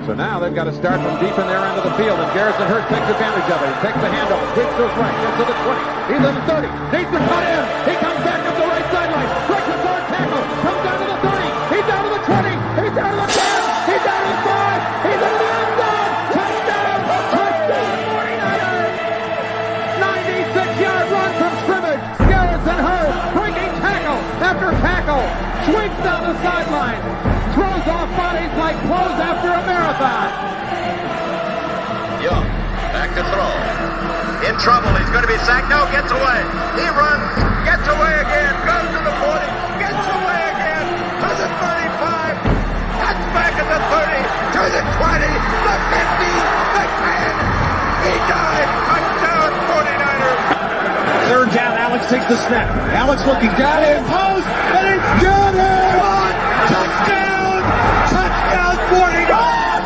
So now they've got to start from deep in their end of the field, and Garrison Hurst takes advantage of it. He takes the handoff, sweeps to his right, gets to the 20. He's in the 30, needs to cut in. He comes back up the right sideline, breaks his hard tackle, comes down to the 30. He's down to the 20. He's down to the 10. He's down to the 5. He's in the end zone. Touchdown! Touchdown! 49ers! 96-yard run from scrimmage. Garrison Hurst breaking tackle after tackle, sweeps down the sideline. Throws off bodies like clothes after a marathon. Young, back to throw. In trouble, he's going to be sacked. No, gets away. He runs, gets away again, goes to the 40, gets away again, to the 35, cuts back at the 30, to the 20, the 50, the 10. He died. Touchdown, 49ers. Third down, Alex takes the snap. Alex looking down in post, and it's good. Touchdown! Touchdown, 49ers!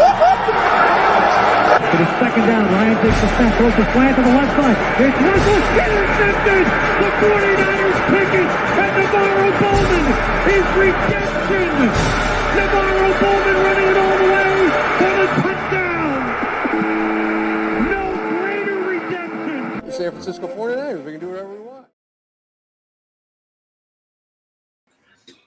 It is second down. Ryan takes the snap, throws the slant to the left side. It's Russell, intercepted! The 49ers pick it, and Navarro Bowman is redemption! Navarro Bowman running it all the way for the touchdown! No greater redemption! The San Francisco 49ers, we can do whatever we want.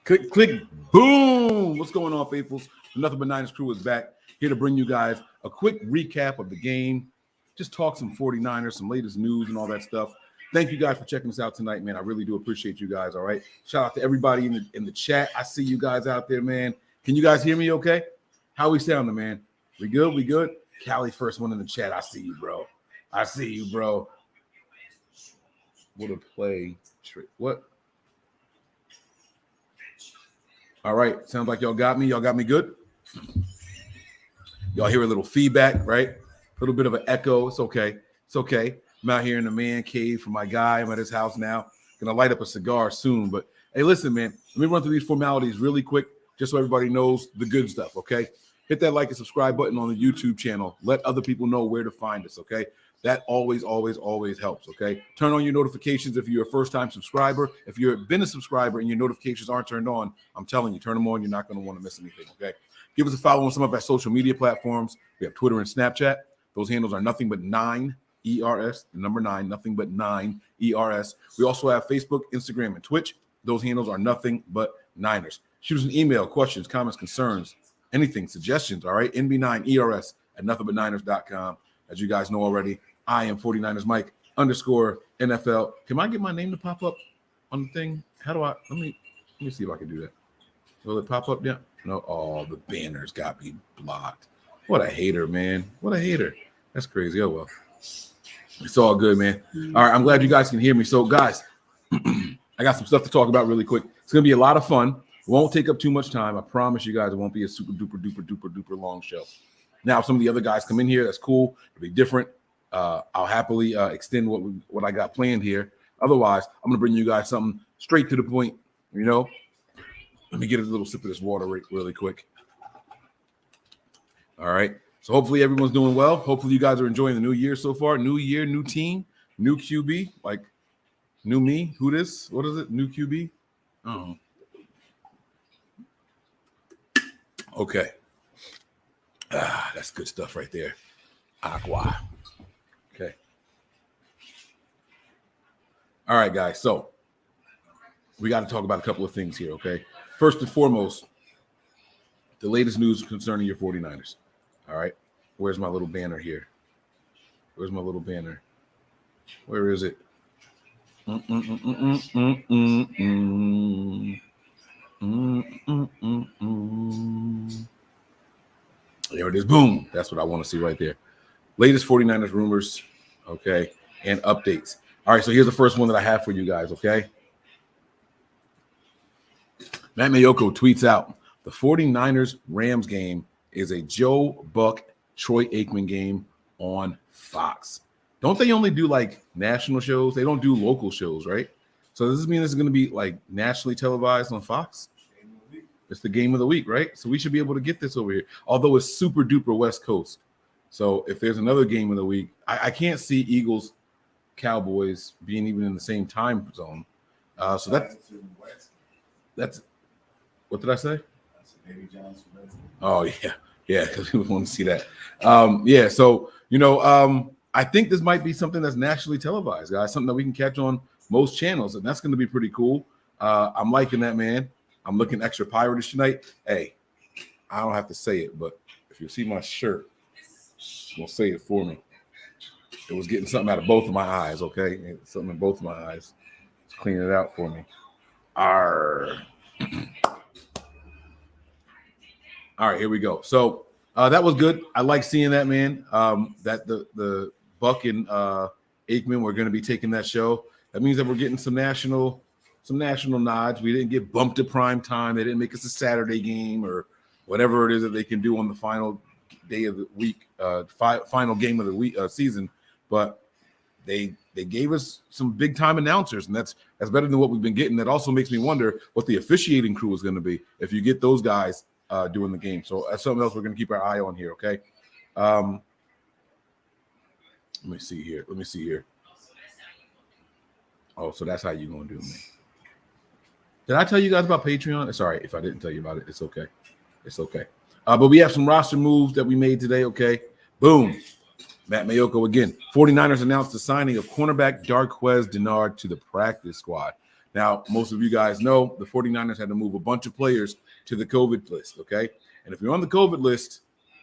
Click, boom! What's going on, faithfuls? The Nothing But Niners crew is back, here to bring you guys a quick recap of the game, just talk some 49ers, some latest news and all that stuff. Thank you guys for checking us out tonight, man. I really do appreciate you guys, all right? Shout out to everybody in the chat. I see you guys out there, man. Can you guys hear me okay? How we sounding, man? We good? We good? Callie, first one in the chat. I see you, bro. I see you, bro. What a play. What? All right. Sounds like y'all got me. Y'all got me good? Y'all hear a little feedback, right? A little bit of an echo. It's okay. It's okay. I'm out here in the man cave for my guy. I'm at his house now. Gonna light up a cigar soon. But hey, listen, man. Let me run through these formalities really quick, just so everybody knows the good stuff, okay? Hit that like and subscribe button on the YouTube channel. Let other people know where to find us, okay? That always, always, always helps, okay? Turn on your notifications if you're a first-time subscriber. If you've been a subscriber and your notifications aren't turned on, I'm telling you, turn them on. You're not going to want to miss anything, okay? Give us a follow on some of our social media platforms. We have Twitter and Snapchat. Those handles are nothing but 9 ERS, the number 9, nothing but 9 ERS. We also have Facebook, Instagram, and Twitch. Those handles are nothing but Niners. Shoot us an email, questions, comments, concerns, anything, suggestions, all right? NB9ERS at nothingbutniners.com. As you guys know already, I am 49ers Mike _NFL. Can I get my name to pop up on the thing? How do I? Let me see if I can do that. Will it pop up? Yeah. No. Oh, the banners got me blocked. What a hater, man. What a hater. That's crazy. Oh, well. It's all good, man. All right. I'm glad you guys can hear me. So, guys, I got some stuff to talk about really quick. It's going to be a lot of fun. Won't take up too much time. I promise you guys it won't be a super duper long show. Now, if some of the other guys come in here, that's cool. It'll be different. I'll happily extend what I got planned here. Otherwise, I'm going to bring you guys something straight to the point, you know. Let me get a little sip of this water really quick. All right. So hopefully everyone's doing well. Hopefully you guys are enjoying the new year so far. New year, new team, new QB, like new me. Who this? What is it? New QB? Oh. Okay. That's good stuff right there. Aqua. Okay. All right, guys. So we got to talk about a couple of things here, okay? First and foremost, the latest news concerning your 49ers. All right. Where's my little banner here? Where's my little banner? Where is it? There it is. Boom. That's what I want to see right there. Latest 49ers rumors, okay, and updates. All right, so here's the first one that I have for you guys, okay? Matt Mayoko tweets out, the 49ers-Rams game is a Joe Buck, Troy Aikman game on Fox. Don't they only do, like, national shows? They don't do local shows, right? So does this mean this is going to be, like, nationally televised on Fox? It's the game of the week, right? So we should be able to get this over here, although it's super duper West Coast. So if there's another game of the week, I can't see Eagles, Cowboys being even in the same time zone. So that's what did I say? Oh, yeah. Yeah, because we want to see that. Yeah, so I think this might be something that's nationally televised, guys. Something that we can catch on most channels, and that's going to be pretty cool. I'm liking that, man. I'm looking extra piratish tonight. Hey, I don't have to say it, but if you see my shirt, we'll say it for me. It was getting something out of both of my eyes, okay? Something in both of my eyes. Let's clean it out for me. Arr. All right, here we go. So that was good. I like seeing that, man. That the Buck and Aikman were going to be taking that show. That means that we're getting some national nods. We didn't get bumped to prime time. They didn't make us a Saturday game or whatever it is that they can do on the final day of the week, final game of the week season. But they gave us some big time announcers, and that's better than what we've been getting. That also makes me wonder what the officiating crew is going to be if you get those guys doing the game. So that's something else we're going to keep our eye on here. Okay. Let me see here. Oh, so that's how you're going to do me. Did I tell you guys about Patreon? It's all right if I didn't tell you about it. It's okay. But we have some roster moves that we made today. Okay. Boom. Matt Mayoko again. 49ers announced the signing of cornerback Darqueze Dennard to the practice squad. Now, most of you guys know the 49ers had to move a bunch of players to the COVID list, okay? And if you're on the COVID list,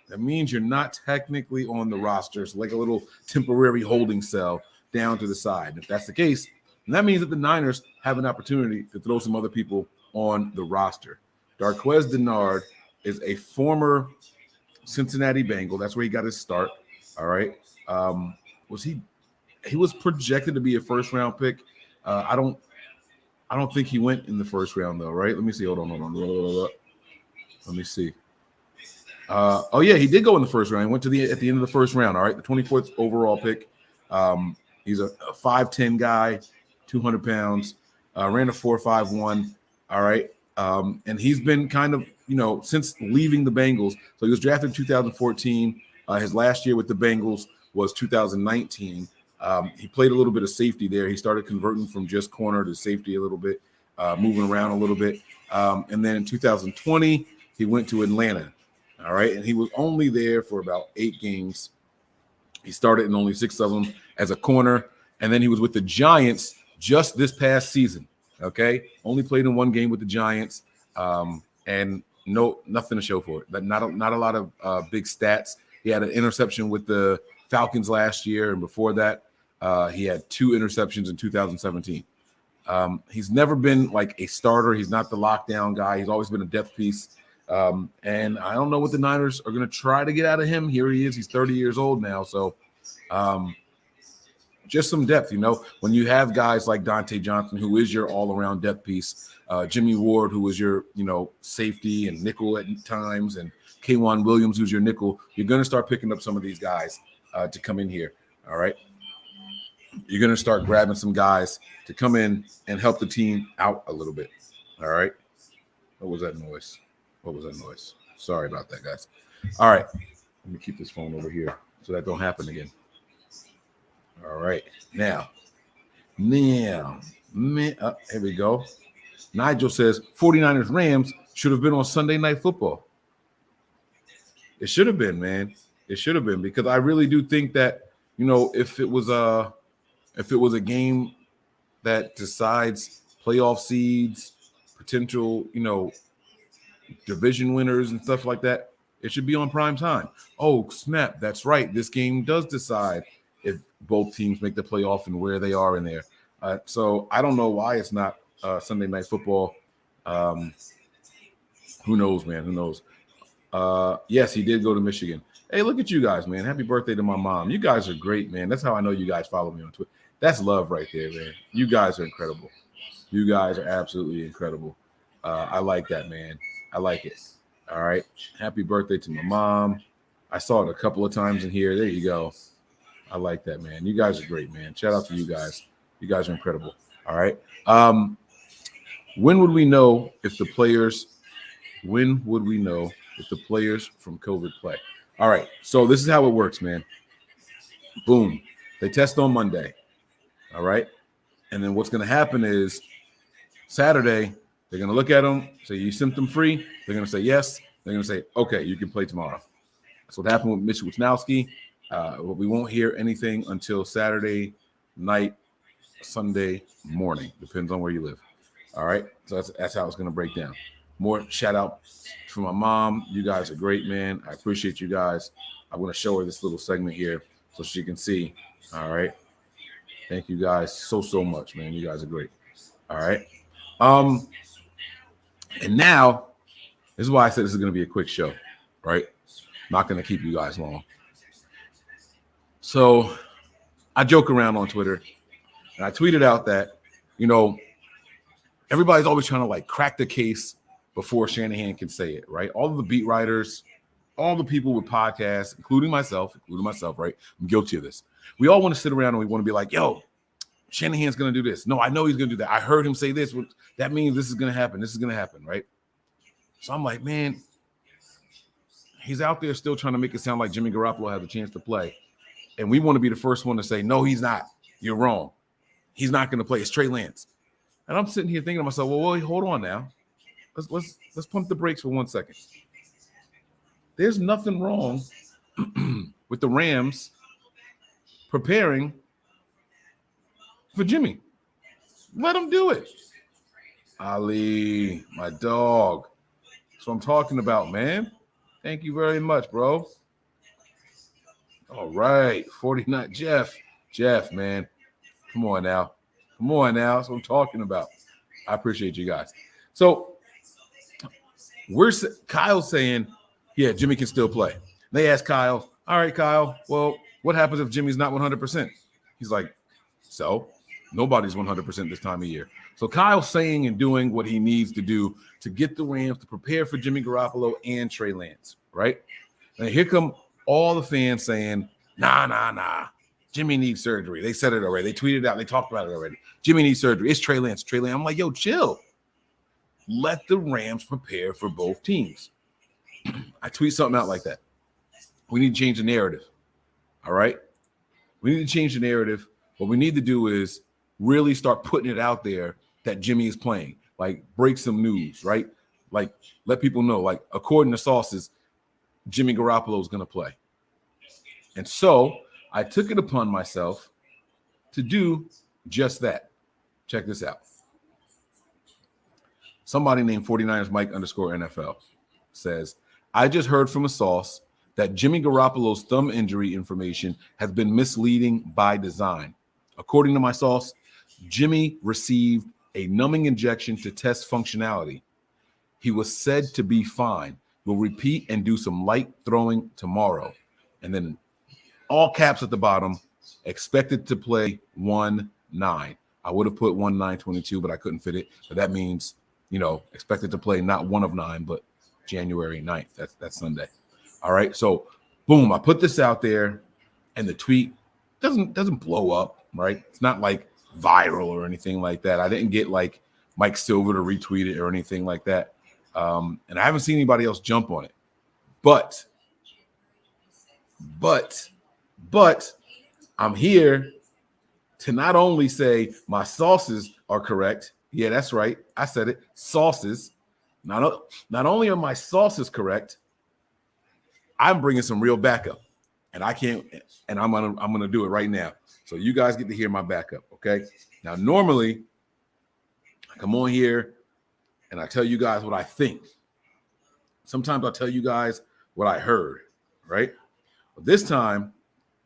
that means you're not technically on the roster. It's like a little temporary holding cell down to the side. And if that's the case, then that means that the Niners have an opportunity to throw some other people on the roster. Darqueze Dennard is a former Cincinnati Bengal. That's where he got his start. All right. He was projected to be a first-round pick. I don't think he went in the first round though, right? Let me see. Hold on. Let me see. Oh yeah, he did go in the first round. He went at the end of the first round. All right, the 24th overall pick. He's a 5'10" guy, 200 pounds. Ran a 4.51. All right, and he's been kind of since leaving the Bengals. So he was drafted in 2014. His last year with the Bengals was 2019. He played a little bit of safety there. He started converting from just corner to safety a little bit, moving around a little bit. And then in 2020, he went to Atlanta. All right. And he was only there for about 8 games. He started in only 6 of them as a corner. And then he was with the Giants just this past season. Okay. Only played in 1 game with the Giants. And nothing to show for it. But not a lot of big stats. He had an interception with the Falcons last year, and before that, he had 2 interceptions in 2017. He's never been like a starter. He's not the lockdown guy. He's always been a depth piece. And I don't know what the Niners are going to try to get out of him. Here he is. He's 30 years old now. So just some depth, when you have guys like Dante Johnson, who is your all-around depth piece, Jimmy Ward, who is your, safety and nickel at times, and K'Wan Williams, who's your nickel, you're going to start picking up some of these guys to come in here. All right. You're going to start grabbing some guys to come in and help the team out a little bit. All right. What was that noise? Sorry about that, guys. All right. Let me keep this phone over here so that don't happen again. All right. Now, here we go. Nigel says 49ers Rams should have been on Sunday Night Football. It should have been, man. It should have been, because I really do think that, if it was a game that decides playoff seeds, potential, division winners and stuff like that, it should be on prime time. Oh, snap. That's right. This game does decide if both teams make the playoff and where they are in there. So I don't know why it's not Sunday Night Football. Who knows, man? Who knows? Yes, he did go to Michigan. Hey, look at you guys, man. Happy birthday to my mom. You guys are great, man. That's how I know you guys follow me on Twitter. That's love right there, man. You guys are incredible. You guys are absolutely incredible. I like that, man. I like it. All right. Happy birthday to my mom. I saw it a couple of times in here. There you go. I like that, man. You guys are great, man. Shout out to you guys. You guys are incredible. All right. When would we know if the players from COVID play? All right. So this is how it works, man. Boom. They test on Monday. All right. And then what's going to happen is Saturday, they're going to look at them, say, you symptom free? They're going to say yes. They're going to say, okay, you can play tomorrow. That's what happened with Mitch Wisnowski. We won't hear anything until Saturday night, Sunday morning. Depends on where you live. All right. So that's how it's going to break down. More shout out for my mom. You guys are great, man. I appreciate you guys. I'm going to show her this little segment here so she can see. All right. Thank you guys so much, man. You guys are great. All right. And now, this is why I said this is going to be a quick show, right? Not going to keep you guys long. So I joke around on Twitter, and I tweeted out that, everybody's always trying to like crack the case before Shanahan can say it, right? All of the beat writers, all the people with podcasts, including myself, right? I'm guilty of this. We all want to sit around and we want to be like, yo, Shanahan's going to do this. No, I know he's going to do that. I heard him say this. That means this is going to happen. This is going to happen, right? So I'm like, man, he's out there still trying to make it sound like Jimmy Garoppolo has a chance to play. And we want to be the first one to say, no, he's not. You're wrong. He's not going to play. It's Trey Lance. And I'm sitting here thinking to myself, well, hold on now. Let's pump the brakes for 1 second. There's nothing wrong with the Rams preparing for Jimmy. Let them do it. Ali, my dog. That's what I'm talking about, man. Thank you very much, bro. All right, 49. Jeff, man. Come on now. That's what I'm talking about. I appreciate you guys. So Kyle's saying, yeah, Jimmy can still play. They asked Kyle, all right, Kyle, well, what happens if Jimmy's not 100%? He's like, so nobody's 100% this time of year. So Kyle's saying and doing what he needs to do to get the Rams to prepare for Jimmy Garoppolo and Trey Lance, right? And here come all the fans saying, nah. Jimmy needs surgery. They said it already. They tweeted it out. They talked about it already. Jimmy needs surgery. It's Trey Lance. I'm like, yo, chill. Let the Rams prepare for both teams. I tweet something out like that. We need to change the narrative. All right? We need to change the narrative. What we need to do is really start putting it out there that Jimmy is playing. Like, break some news, right? Like, let people know. Like, according to sources, Jimmy Garoppolo is going to play. And so I took it upon myself to do just that. Check this out. Somebody named 49ers Mike _NFL says, I just heard from a source that Jimmy Garoppolo's thumb injury information has been misleading by design. According to my source, Jimmy received a numbing injection to test functionality. He was said to be fine. Will repeat and do some light throwing tomorrow. And then all caps at the bottom, expected to play 1-9. I would have put 1-9-22, but I couldn't fit it. But that means, expected to play not 1 of 9, but January 9th. That's Sunday. All right. So boom, I put this out there and the tweet doesn't blow up, right? It's not like viral or anything like that. I didn't get like Mike Silver to retweet it or anything like that. And I haven't seen anybody else jump on it. But I'm here to not only say my sources are correct. Yeah, that's right. I said it. Sources. Not only are my sources correct, I'm bringing some real backup. And I can't, and I'm gonna do it right now. So you guys get to hear my backup, okay? Now, normally, I come on here and I tell you guys what I think. Sometimes I'll tell you guys what I heard, right? But this time,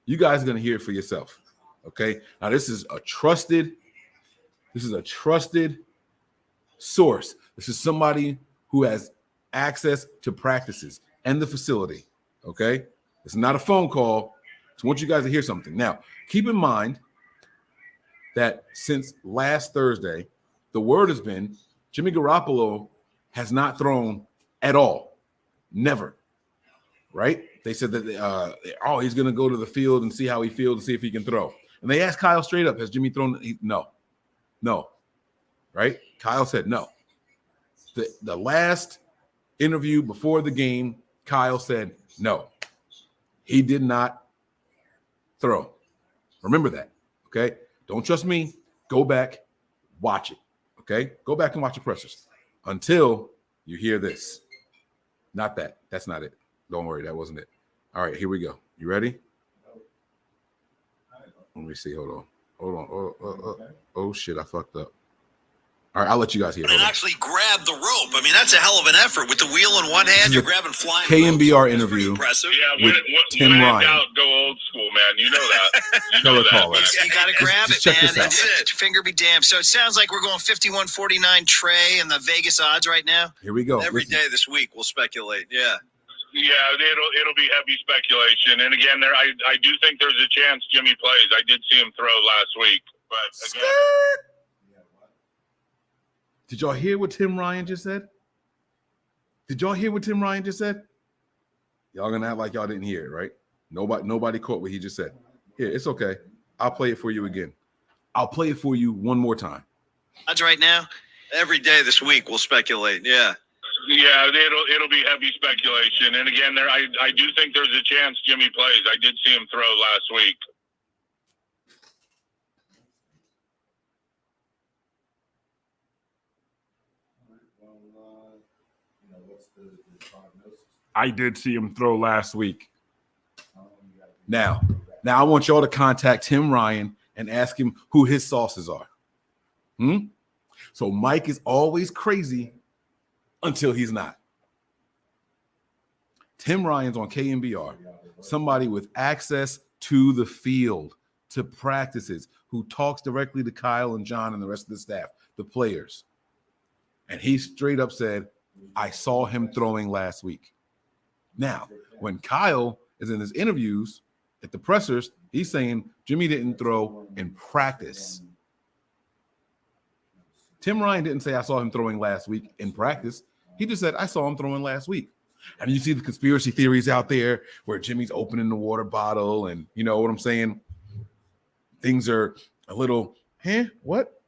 you guys are gonna hear it for yourself, okay? Now, this is a trusted source. This is somebody who has access to practices and the facility, okay? It's not a phone call. So I want you guys to hear something. Now, keep in mind that since last Thursday, the word has been Jimmy Garoppolo has not thrown at all. Never. Right? They said that, he's going to go to the field and see how he feels and see if he can throw. And they asked Kyle straight up, has Jimmy thrown? No. Right? Kyle said no. The last interview before the game, Kyle said no. He did not throw. Remember that, okay? Don't trust me. Go back, watch it, okay? Go back and watch the pressers until you hear this. Not that. That's not it. Don't worry, that wasn't it. All right, here we go. You ready? Let me see. Hold on. Oh shit, I fucked up. All right, I'll let you guys hear. And actually grab the rope. I mean, that's a hell of an effort. With the wheel in one hand, you're grabbing flying. KNBR interview. Impressive. Yeah, with Tim Ryan. Out, go old school, man. You know that. You Color know that. caller. You got to grab Just it, check man. this out. That's it. Finger be damned. So it sounds like we're going 51-49 Trey and the Vegas odds right now. Here we go. Every Listen. day this week, we'll speculate. Yeah. Yeah, it'll be heavy speculation. And again, I do think there's a chance Jimmy plays. I did see him throw last week, but again. Did y'all hear what Tim Ryan just said? Y'all gonna act like y'all didn't hear it, right? Nobody caught what he just said. Here, it's okay. I'll play it for you again. I'll play it for you one more time. Odds right now. Every day this week, we'll speculate. Yeah. Yeah, it'll be heavy speculation. And again, I do think there's a chance Jimmy plays. I did see him throw last week. I did see him throw last week. Now I want y'all to contact Tim Ryan and ask him who his sources are. So Mike is always crazy until he's not. Tim Ryan's on KNBR, somebody with access to the field, to practices, who talks directly to Kyle and John and the rest of the staff, the players. And he straight up said, I saw him throwing last week. Now, when Kyle is in his interviews at the pressers, he's saying Jimmy didn't throw in practice. Tim Ryan didn't say I saw him throwing last week in practice. He just said, I saw him throwing last week. And you see the conspiracy theories out there where Jimmy's opening the water bottle and you know what I'm saying? Things are a little, what?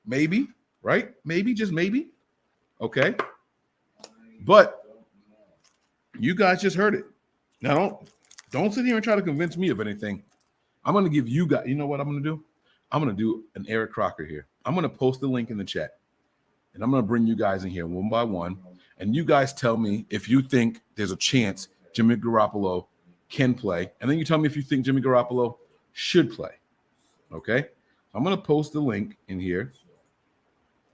Maybe, right? Maybe, just maybe. Okay. But you guys just heard it. Now, don't sit here and try to convince me of anything. I'm going to give you guys, you know what I'm going to do? I'm going to do an Eric Crocker here. I'm going to post the link in the chat. And I'm going to bring you guys in here one by one. And you guys tell me if you think there's a chance Jimmy Garoppolo can play. And then you tell me if you think Jimmy Garoppolo should play. Okay? I'm going to post the link in here.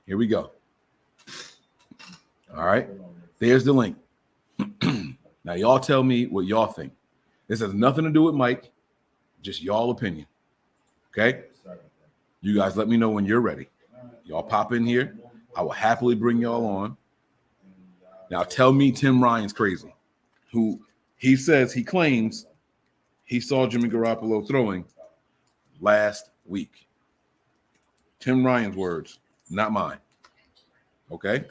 Here we go. All right. There's the link. Now, y'all tell me what y'all think. This has nothing to do with Mike, just y'all opinion. Okay? You guys let me know when you're ready. Y'all pop in here. I will happily bring y'all on. Now, tell me Tim Ryan's crazy, who he claims he saw Jimmy Garoppolo throwing last week. Tim Ryan's words, not mine. Okay?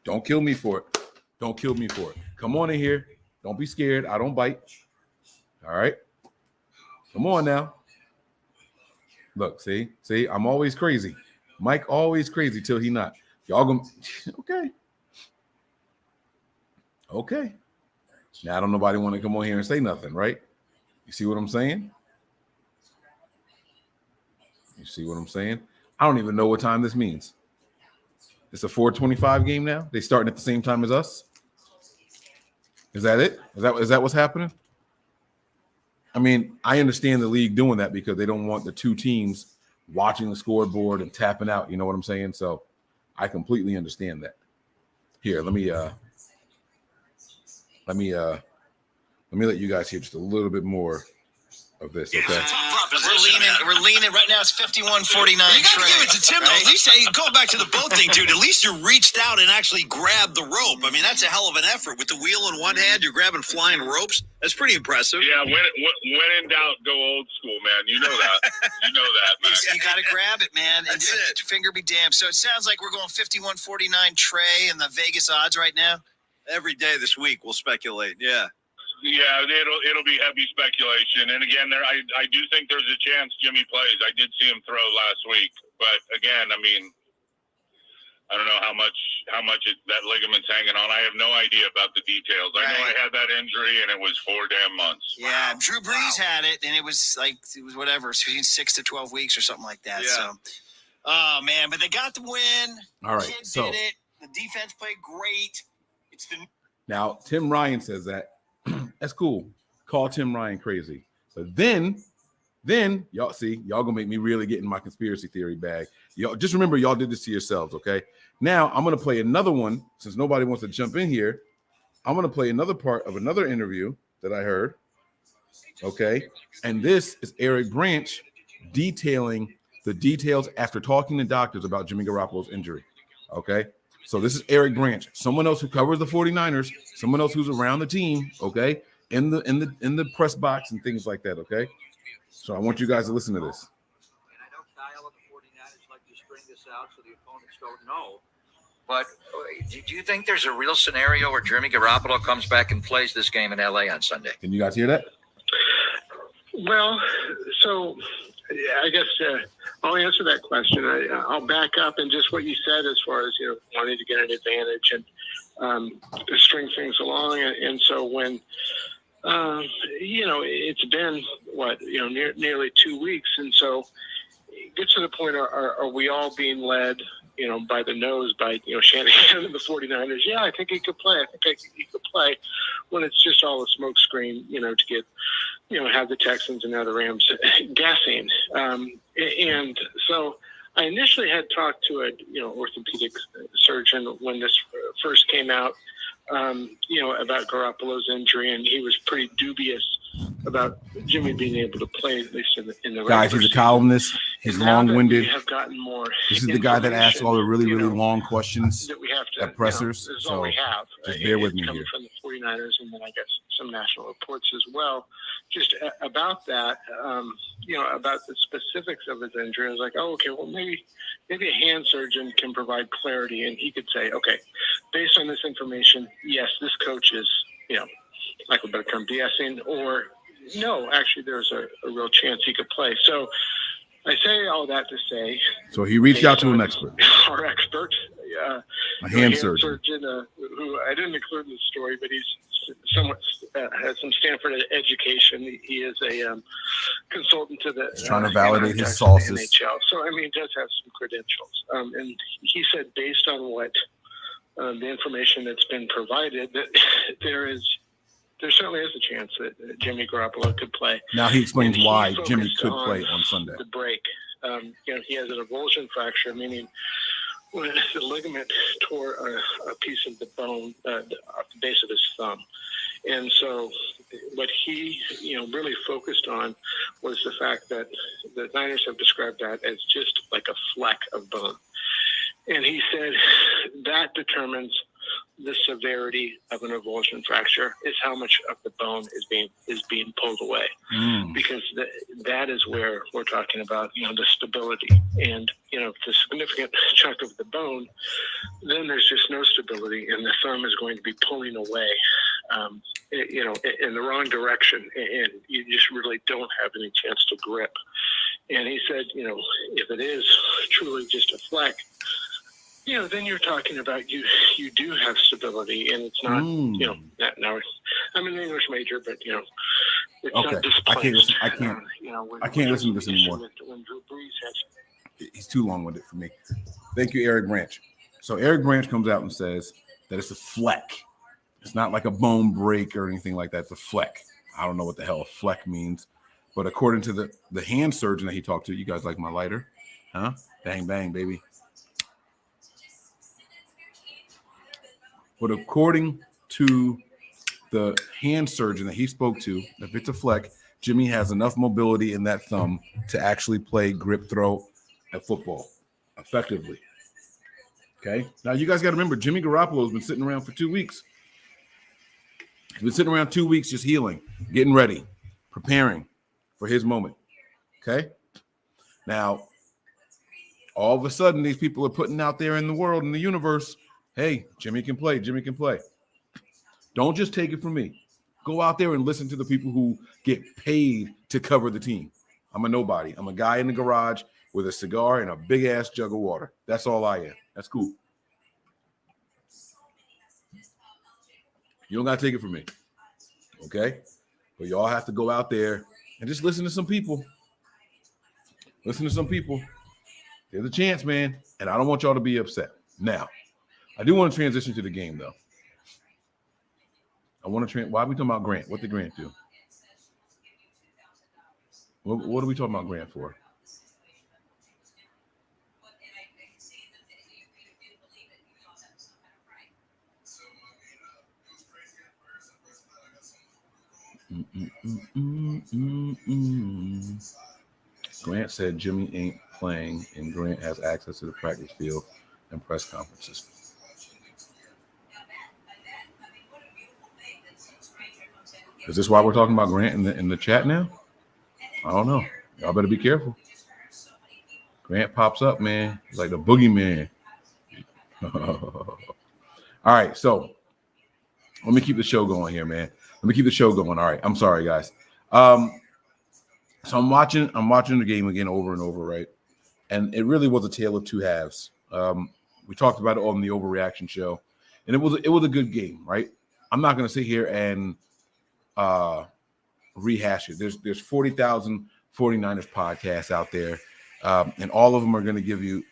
Don't kill me for it. Don't kill me for it. Come on in here. Don't be scared. I don't bite. All right? Come on now. Look, see, I'm always crazy. Mike always crazy till he not. Y'all gonna okay. Now I don't nobody want to come on here and say nothing, right? You see what I'm saying? You see what I'm saying? I don't even know what time this means. It's a 4:25 game now. They starting at the same time as us. Is that it? Is that what's happening? I mean, I understand the league doing that because they don't want the two teams watching the scoreboard and tapping out. You know what I'm saying? So I completely understand that. Here, let me let you guys hear just a little bit more of this. Okay. We're leaning right now. It's 51-49. You got to give it to Tim, though. At least, going back to the boat thing, dude, at least you reached out and actually grabbed the rope. I mean, that's a hell of an effort. With the wheel in one hand, you're grabbing flying ropes. That's pretty impressive. Yeah, when in doubt, go old school, man. You know that. You know that, man. You got to grab it, man. And finger be damned. So it sounds like we're going 51-49 Trey and the Vegas odds right now. Every day this week, we'll speculate. Yeah. Yeah, it'll be heavy speculation. And again, I do think there's a chance Jimmy plays. I did see him throw last week, but again, I mean, I don't know how much that ligament's hanging on. I have no idea about the details. Right. I know I had that injury, and it was 4 damn months. Yeah, wow. Drew Brees had it, and it was whatever, 6 to 12 weeks or something like that. Yeah. So, oh man, but they got the win. All right, Kid did it. The defense played great. Now Tim Ryan says that. That's cool. Call Tim Ryan crazy. But then y'all gonna make me really get in my conspiracy theory bag. Y'all just remember y'all did this to yourselves, okay? Now I'm gonna play another one since nobody wants to jump in here. I'm gonna play another part of another interview that I heard. Okay, and this is Eric Branch detailing the details after talking to doctors about Jimmy Garoppolo's injury. Okay, so this is Eric Branch, someone else who covers the 49ers, someone else who's around the team, okay, in the press box and things like that, okay? So I want you guys to listen to this. And I know Kyle and the 49ers like to string this out so the opponents don't know. But do you think there's a real scenario where Jimmy Garoppolo comes back and plays this game in LA on Sunday? Can you guys hear that? Well, so I guess I'll answer that question. I'll back up and just what you said as far as, wanting to get an advantage and string things along. And so when, it's been nearly 2 weeks. And so it gets to the point, are we all being led, by the nose by, Shanahan and the 49ers? Yeah, I think he could play. He could play, when it's just all a smoke screen, to get, have the Texans and now the Rams guessing. And so I initially had talked to a, orthopedic surgeon when this first came out, about Garoppolo's injury, and he was pretty dubious about Jimmy being able to play, at least in the guys. He's a columnist. He's long-winded. Have gotten more. This is the guy that asks all the really long questions that we have to, at pressers. This is so all we have. Just bear with me coming here. From the 49ers, and then I guess some national reports as well, just about that. About the specifics of his injury. I was like, oh, okay, well maybe a hand surgeon can provide clarity, and he could say, okay, based on this information, yes, this coach is, like a better term, BSing, or no, actually, there's a real chance he could play. So I say all that to say. So he reached out to an expert. Our expert, a hand surgeon, who I didn't include in the story, but he's somewhat has some Stanford education. He is a consultant to the. He's trying to validate his sources. NHL. So he does have some credentials. And he said, based on what the information that's been provided, that there certainly is a chance that Jimmy Garoppolo could play. Now he explains why Jimmy could play on Sunday. The break. He has an avulsion fracture, meaning when the ligament tore a piece of the bone off the base of his thumb. And so what he, really focused on was the fact that the Niners have described that as just like a fleck of bone. And he said that determines the severity of an avulsion fracture is how much of the bone is being pulled away, because that is where we're talking about, the stability, and the significant chunk of the bone, then there's just no stability, and the thumb is going to be pulling away, in the wrong direction, and you just really don't have any chance to grip. And he said, if it is truly just a fleck, then you're talking about you do have stability, and it's not, now I'm an English major, but, it's not displaced. I can't listen to this anymore. When Drew Brees has. He's too long-winded for me. Thank you, Eric Branch. So Eric Branch comes out and says that it's a fleck. It's not like a bone break or anything like that. It's a fleck. I don't know what the hell a fleck means, but according to the hand surgeon that he talked to, you guys like my lighter? Huh? Bang, bang, baby. But according to the hand surgeon that he spoke to, if it's a fleck, Jimmy has enough mobility in that thumb to actually play grip throw at football effectively. Okay? Now, you guys got to remember, Jimmy Garoppolo has been sitting around for 2 weeks. He's been sitting around 2 weeks just healing, getting ready, preparing for his moment. Okay? Now, all of a sudden, these people are putting out there in the world, in the universe, hey, Jimmy can play. Jimmy can play. Don't just take it from me. Go out there and listen to the people who get paid to cover the team. I'm a nobody. I'm a guy in the garage with a cigar and a big-ass jug of water. That's all I am. That's cool. You don't got to take it from me. Okay? But y'all have to go out there and just listen to some people. Listen to some people. There's a chance, man. And I don't want y'all to be upset. Now, I do want to transition to the game, though. I Why are we talking about Grant? What did Grant do? What are we talking about Grant for? Grant said Jimmy ain't playing, and Grant has access to the practice field and press conferences. Is this why we're talking about Grant in the chat now? I don't know. Y'all better be careful. Grant pops up, man. He's like the boogeyman. All right, so let me keep the show going here, man. Let me keep the show going. All right, I'm sorry, guys. So I'm watching the game again over and over, right? And it really was a tale of two halves. We talked about it on the Overreaction show, and it was a good game, right? I'm not going to sit here and rehash it. There's 40,000 49ers podcasts out there, and all of them are going to give you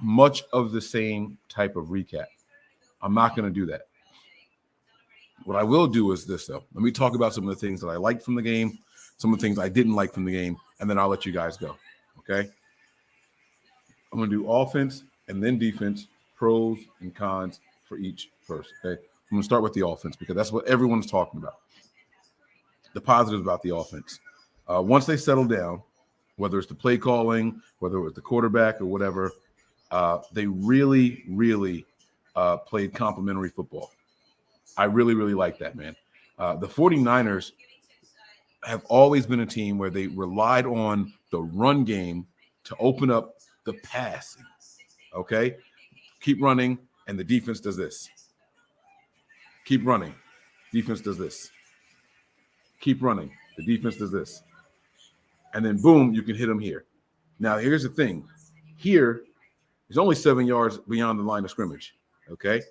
much of the same type of recap. I'm not going to do that. What I will do is this, though. Let me talk about some of the things that I liked from the game, some of the things I didn't like from the game, and then I'll let you guys go, okay? I'm going to do offense and then defense, pros and cons for each first, okay? I'm going to start with the offense because that's what everyone's talking about. The positives about the offense. Once they settle down, whether it's the play calling, whether it was the quarterback or whatever, they really, really played complimentary football. I really, really like that, man. The 49ers have always been a team where they relied on the run game to open up the passing, okay? Keep running, and the defense does this. Keep running. Defense does this. Keep running. The defense does this. And then, boom, you can hit them here. Now, here's the thing. Here is only 7 yards beyond the line of scrimmage, okay?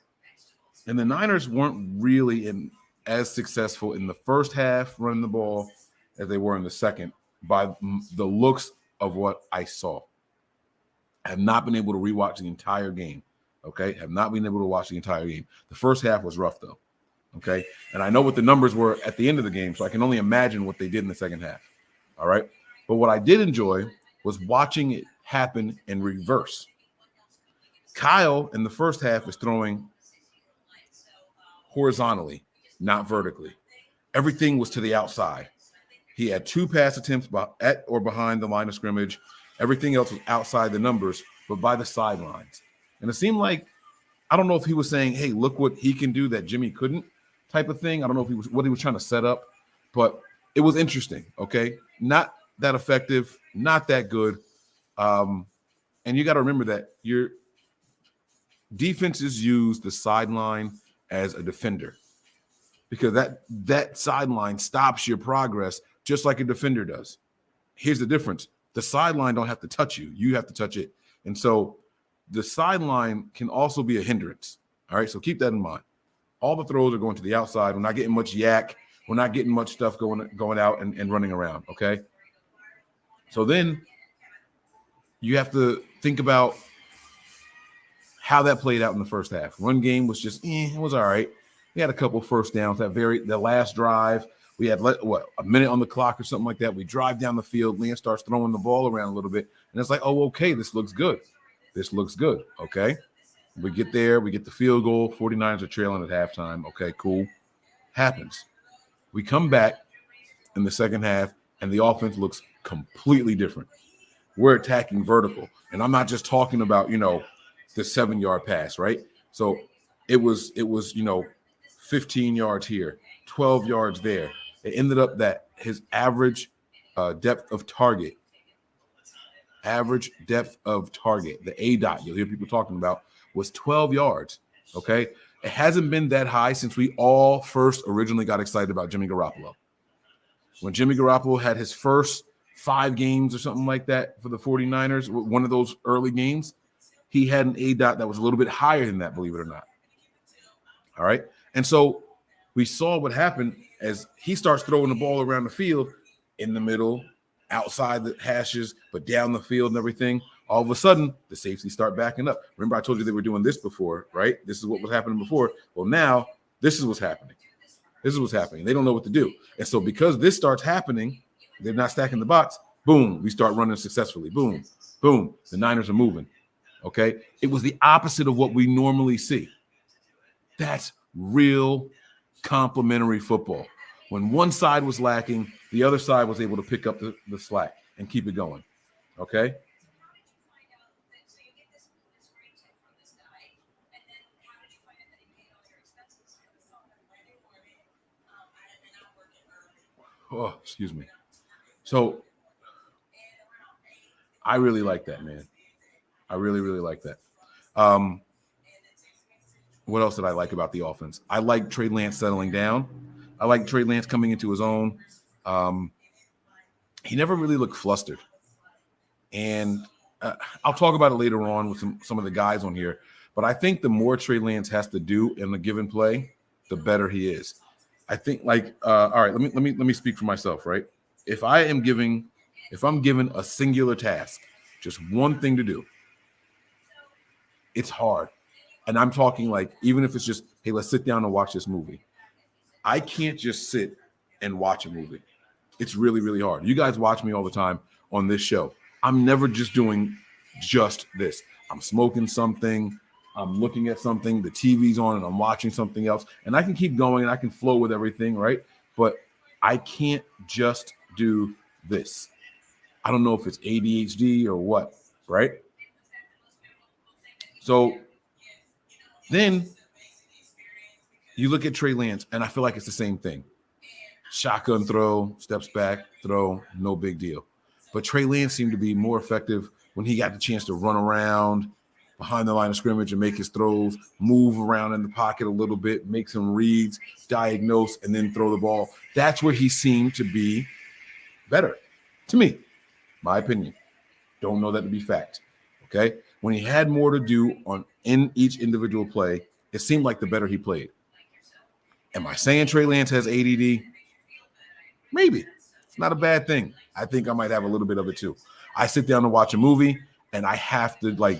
And the Niners weren't really as successful in the first half running the ball as they were in the second by the looks of what I saw. I have not been able to rewatch the entire game, okay? Have not been able to watch the entire game. The first half was rough, though, okay? And I know what the numbers were at the end of the game, so I can only imagine what they did in the second half, all right? But what I did enjoy was watching it happen in reverse. Kyle in the first half is throwing horizontally, not vertically. Everything was to the outside. He had 2 pass attempts at or behind the line of scrimmage. Everything else was outside the numbers, but by the sidelines. And it seemed like, I don't know if he was saying, hey, look what he can do that Jimmy couldn't type of thing. I don't know if what he was trying to set up, but it was interesting, okay? Not that effective, not that good. And you got to remember that your defenses use the sideline as a defender because that sideline stops your progress just like a defender does. Here's the difference. The sideline don't have to touch you. You have to touch it. And so the sideline can also be a hindrance. All right, so keep that in mind. All the throws are going to the outside. We're not getting much yak. We're not getting much stuff going out and running around, okay? So then you have to think about how that played out in the first half. Run game was just, it was all right. We had a couple first downs. The last drive, we had a minute on the clock or something like that. We drive down the field. Liam starts throwing the ball around a little bit, and it's like, oh, okay, this looks good. This looks good, okay? We get there. We get the field goal. 49ers are trailing at halftime. Okay, cool. Happens. We come back in the second half, and the offense looks completely different. We're attacking vertical, and I'm not just talking about, the 7-yard pass, right? So it was 15 yards here, 12 yards there. It ended up that his average depth of target, the A-dot you'll hear people talking about, was 12 yards, okay? It hasn't been that high since we all first originally got excited about Jimmy Garoppolo. When Jimmy Garoppolo had his first 5 games or something like that for the 49ers, one of those early games, he had an A-dot that was a little bit higher than that, believe it or not. All right? And so we saw what happened as he starts throwing the ball around the field in the middle, outside the hashes, but down the field and everything. All of a sudden, the safeties start backing up. Remember, I told you they were doing this before, right? This is what was happening before. Well, now this is what's happening. This is what's happening. They don't know what to do. And so because this starts happening, they're not stacking the box. Boom, we start running successfully. Boom, boom. The Niners are moving. Okay. It was the opposite of what we normally see. That's real complementary football. When one side was lacking, the other side was able to pick up the slack and keep it going. Okay. Oh, excuse me. So I really like that, man. I really, really like that. What else did I like about the offense? I like Trey Lance settling down. I like Trey Lance coming into his own. He never really looked flustered. And I'll talk about it later on with some of the guys on here. But I think the more Trey Lance has to do in the given play, the better he is. I think all right, let me speak for myself, right? If I'm given a singular task, just one thing to do, it's hard. And I'm talking like, even if it's just, hey, let's sit down and watch this movie. I can't just sit and watch a movie. It's really, really hard. You guys watch me all the time on this show. I'm never just doing just this. I'm smoking something. I'm looking at something. The TV's on and I'm watching something else. And I can keep going and I can flow with everything, right? But I can't just do this. I don't know if it's ADHD or what, right? So then you look at Trey Lance, and I feel like it's the same thing. Shotgun throw, steps back, throw, no big deal. But Trey Lance seemed to be more effective when he got the chance to run around behind the line of scrimmage and make his throws, move around in the pocket a little bit, make some reads, diagnose, and then throw the ball. That's where he seemed to be better, to me, my opinion. Don't know that to be fact, okay? When he had more to do in each individual play, it seemed like the better he played. Am I saying Trey Lance has ADD? Maybe. It's not a bad thing. I think I might have a little bit of it too. I sit down to watch a movie and I have to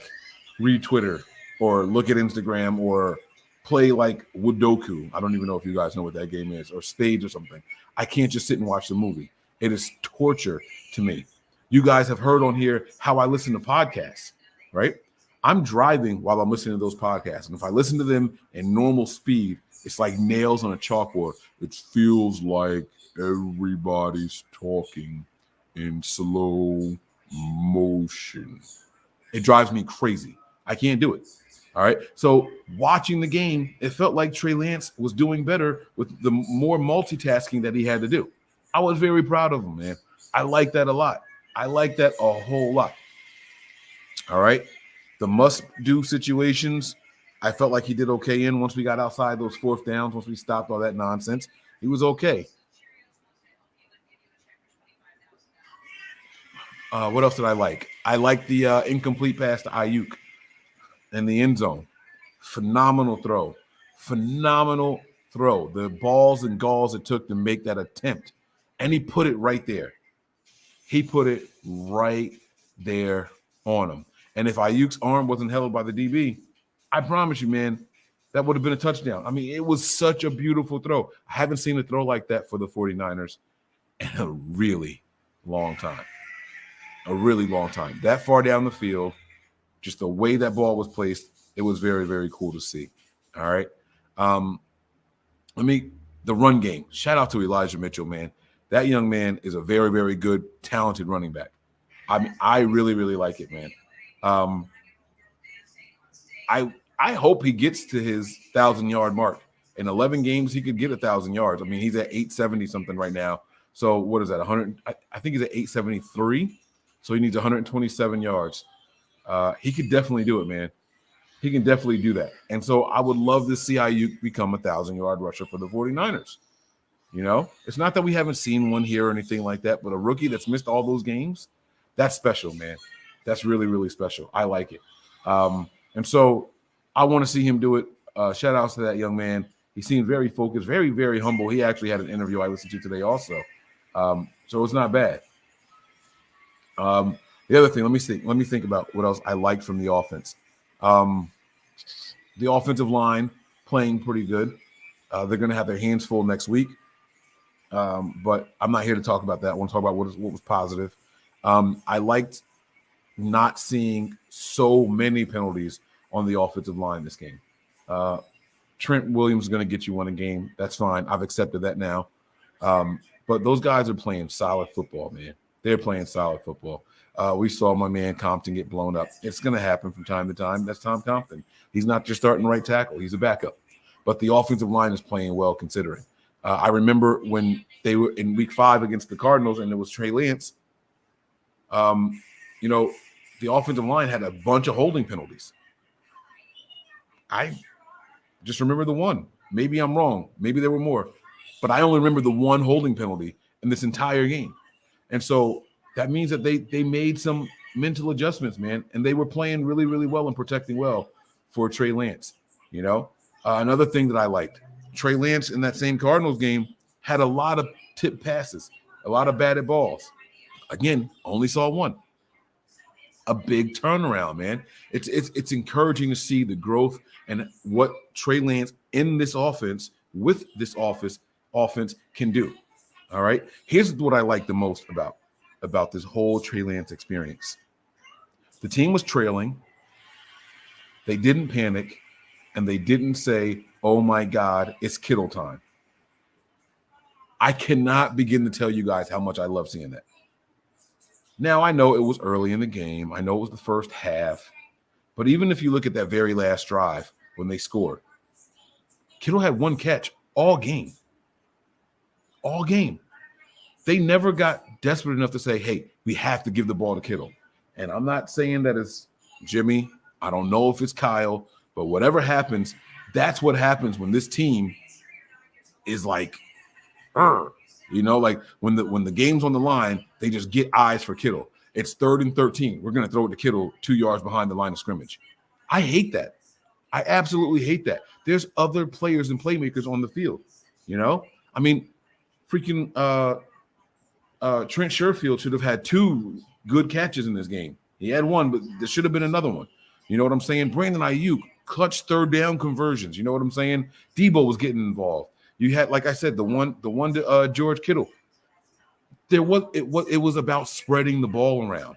read Twitter or look at Instagram or play Woodoku. I don't even know if you guys know what that game is, or Spades or something. I can't just sit and watch the movie. It is torture to me. You guys have heard on here how I listen to podcasts, right? I'm driving while I'm listening to those podcasts. And if I listen to them in normal speed, it's like nails on a chalkboard. It feels like everybody's talking in slow motion. It drives me crazy. I can't do it. All right. So watching the game, it felt like Trey Lance was doing better with the more multitasking that he had to do. I was very proud of him, man. I like that a lot. I like that a whole lot. All right. The must-do situations, I felt like he did okay in once we got outside those fourth downs, once we stopped all that nonsense. He was okay. What else did I like? I liked the incomplete pass to Ayuk in the end zone. Phenomenal throw. Phenomenal throw. The balls and galls it took to make that attempt. And he put it right there. He put it right there on him. And if Ayuk's arm wasn't held by the DB, I promise you, man, that would have been a touchdown. I mean, it was such a beautiful throw. I haven't seen a throw like that for the 49ers in a really long time. A really long time. That far down the field, just the way that ball was placed, it was very, very cool to see. All right. The run game. Shout out to Elijah Mitchell, man. That young man is a very, very good, talented running back. I mean, I really, really like it, man. I hope he gets to his 1,000-yard mark. In 11 games, he could get 1,000 yards. I mean, he's at 870 something right now. So what is that? 100? I think he's at 873. So he needs 127 yards. He could definitely do it, man. He can definitely do that. And so I would love to see Ayuk become a 1,000-yard rusher for the 49ers. You know, it's not that we haven't seen one here or anything like that, but a rookie that's missed all those games, that's special, man. That's really, really special. I like it. And so I want to see him do it. Shout outs to that young man. He seemed very focused, very, very humble. He actually had an interview I listened to today also. So it's not bad. The other thing, let me think about what else I liked from the offense. The offensive line playing pretty good. They're going to have their hands full next week. But I'm not here to talk about that. I want to talk about what was positive. I liked not seeing so many penalties on the offensive line this game. Trent Williams is going to get you one a game. That's fine. I've accepted that now. But those guys are playing solid football, man. They're playing solid football. We saw my man Compton get blown up. It's going to happen from time to time. That's Tom Compton. He's not your starting right tackle. He's a backup. But the offensive line is playing well considering. I remember when they were in week 5 against the Cardinals and it was Trey Lance, the offensive line had a bunch of holding penalties. I just remember the one. Maybe I'm wrong. Maybe there were more. But I only remember the one holding penalty in this entire game. And so that means that they made some mental adjustments, man, and they were playing really, really well and protecting well for Trey Lance. Another thing that I liked, Trey Lance in that same Cardinals game had a lot of tip passes, a lot of batted balls. Again, only saw one. A big turnaround, man. It's encouraging to see the growth and what Trey Lance in this offense with this offense can do. All right. Here's what I like the most about this whole Trey Lance experience. The team was trailing. They didn't panic, and they didn't say, "Oh my God, it's Kittle time." I cannot begin to tell you guys how much I love seeing that. Now, I know it was early in the game. I know it was the first half. But even if you look at that very last drive when they scored, Kittle had one catch all game. All game. They never got desperate enough to say, hey, we have to give the ball to Kittle. And I'm not saying that it's Jimmy. I don't know if it's Kyle. But whatever happens, that's what happens when this team is like, like when the game's on the line, they just get eyes for Kittle. It's 3rd and 13. We're going to throw it to Kittle 2 yards behind the line of scrimmage. I hate that. I absolutely hate that. There's other players and playmakers on the field. I mean, freaking Trent Sherfield should have had 2 good catches in this game. He had one, but there should have been another one. You know what I'm saying? Brandon Ayuk, clutch 3rd down conversions. You know what I'm saying? Debo was getting involved. You had, like I said, the one to George Kittle. It was about spreading the ball around.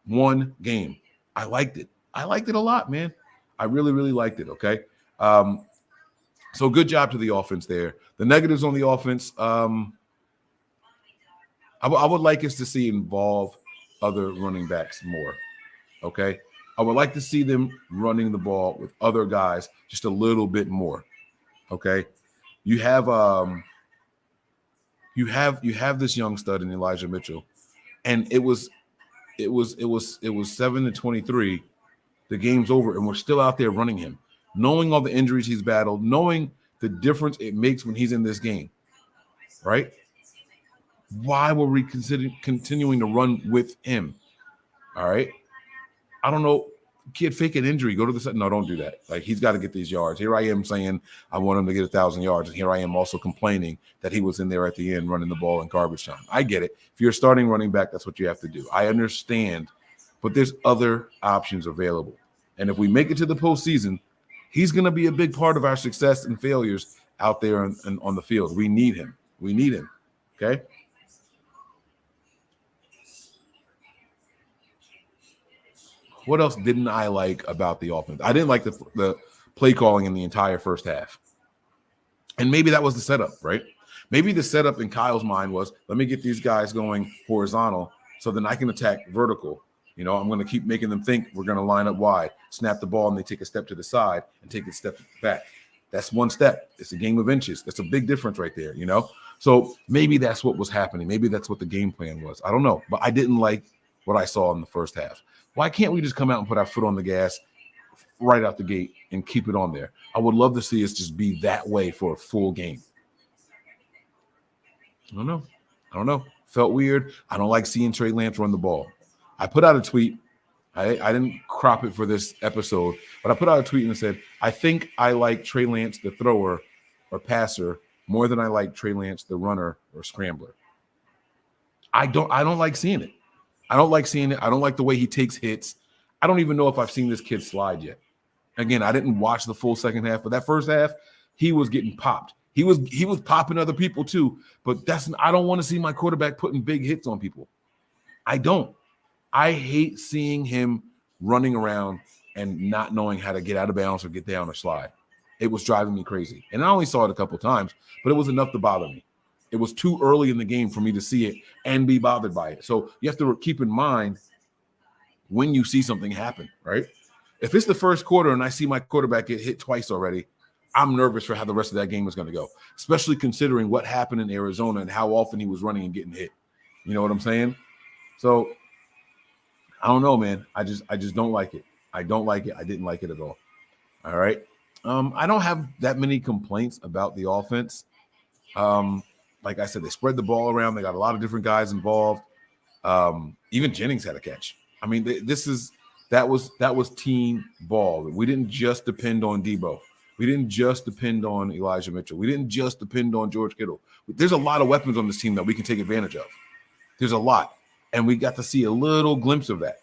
One game. I liked it. I liked it a lot, man. I really, really liked it. Okay. So good job to the offense there. The negatives on the offense. I would like us to see involve other running backs more. Okay. I would like to see them running the ball with other guys just a little bit more. Okay. You have this young stud in Elijah Mitchell, and it was 7-23. The game's over, and we're still out there running him, knowing all the injuries he's battled, knowing the difference it makes when he's in this game, right? Why were we continuing to run with him? All right. I don't know. Kid, fake an injury. Go to the set. No, don't do that. Like, he's got to get these yards. Here I am saying I want him to get 1,000 yards, and here I am also complaining that he was in there at the end running the ball in garbage time. I get it. If you're a starting running back, that's what you have to do. I understand, but there's other options available. And if we make it to the postseason, he's going to be a big part of our success and failures out there on the field. We need him. We need him. Okay. What else didn't I like about the offense? I didn't like the play calling in the entire first half. And maybe that was the setup, right? Maybe the setup in Kyle's mind was, let me get these guys going horizontal so then I can attack vertical. I'm going to keep making them think we're going to line up wide, snap the ball, and they take a step to the side and take a step back. That's one step. It's a game of inches. That's a big difference right there, So maybe that's what was happening. Maybe that's what the game plan was. I don't know. But I didn't like what I saw in the first half. Why can't we just come out and put our foot on the gas right out the gate and keep it on there? I would love to see us just be that way for a full game. I don't know. Felt weird. I don't like seeing Trey Lance run the ball. I put out a tweet. I didn't crop it for this episode, but I put out a tweet and said, I think I like Trey Lance, the thrower or passer, more than I like Trey Lance, the runner or scrambler. I don't like seeing it. I don't like seeing it. I don't like the way he takes hits. I don't even know if I've seen this kid slide yet. Again, I didn't watch the full second half, but that first half, he was getting popped. He was popping other people too, but I don't want to see my quarterback putting big hits on people. I don't. I hate seeing him running around and not knowing how to get out of bounds or get down or slide. It was driving me crazy. And I only saw it a couple of times, but it was enough to bother me. It was too early in the game for me to see it and be bothered by it. So you have to keep in mind when you see something happen, right? If it's the first quarter and I see my quarterback get hit twice already, I'm nervous for how the rest of that game is going to go, especially considering what happened in Arizona and how often he was running and getting hit. You know what I'm saying? So I don't know, man. I just don't like it. I don't like it. I didn't like it at all. All right. I don't have that many complaints about the offense. Like I said, they spread the ball around. They got a lot of different guys involved. Even Jennings had a catch. I mean, that was team ball. We didn't just depend on Debo. We didn't just depend on Elijah Mitchell. We didn't just depend on George Kittle. There's a lot of weapons on this team that we can take advantage of. There's a lot. And we got to see a little glimpse of that.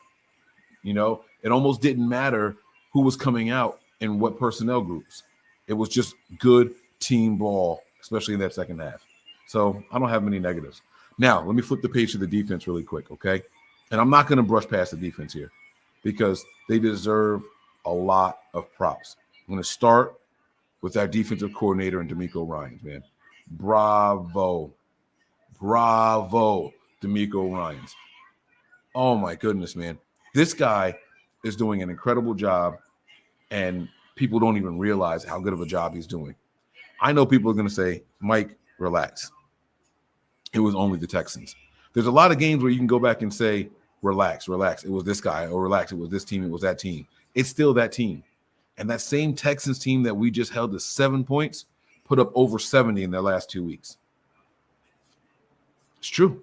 You know, it almost didn't matter who was coming out in what personnel groups. It was just good team ball, especially in that second half. So I don't have many negatives. Now, let me flip the page to the defense really quick, okay? And I'm not going to brush past the defense here because they deserve a lot of props. I'm going to start with our defensive coordinator and DeMeco Ryans, man. Bravo. Bravo, DeMeco Ryans. Oh, my goodness, man. This guy is doing an incredible job, and people don't even realize how good of a job he's doing. I know people are going to say, Mike, relax. It was only the Texans. There's a lot of games where you can go back and say, relax. It was this guy, or relax, it was this team, it was that team. It's still that team. And that same Texans team that we just held to 7 points put up over 70 in their last 2 weeks. It's true.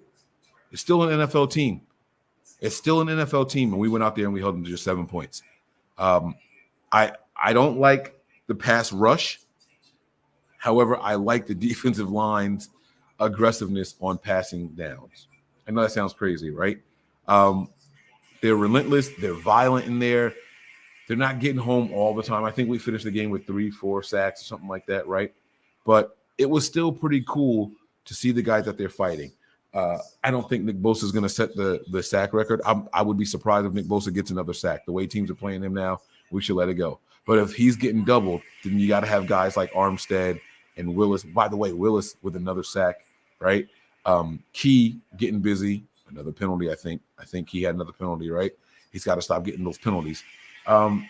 It's still an NFL team. It's still an NFL team, and we went out there and we held them to just 7 points. I don't like the pass rush. However, I like the defensive line's aggressiveness on passing downs. I know that sounds crazy, right? They're relentless. They're violent in there. They're not getting home all the time. I think we finished the game with 3-4 sacks or something like that, right? But it was still pretty cool to see the guys that they're fighting. I don't think Nick Bosa is going to set the sack record. I would be surprised if Nick Bosa gets another sack. The way teams are playing him now, we should let it go. But if he's getting doubled, then you got to have guys like Armstead and Willis. By the way, Willis with another sack, right? Key getting busy, another penalty, I think. I think he had another penalty, right? He's got to stop getting those penalties. But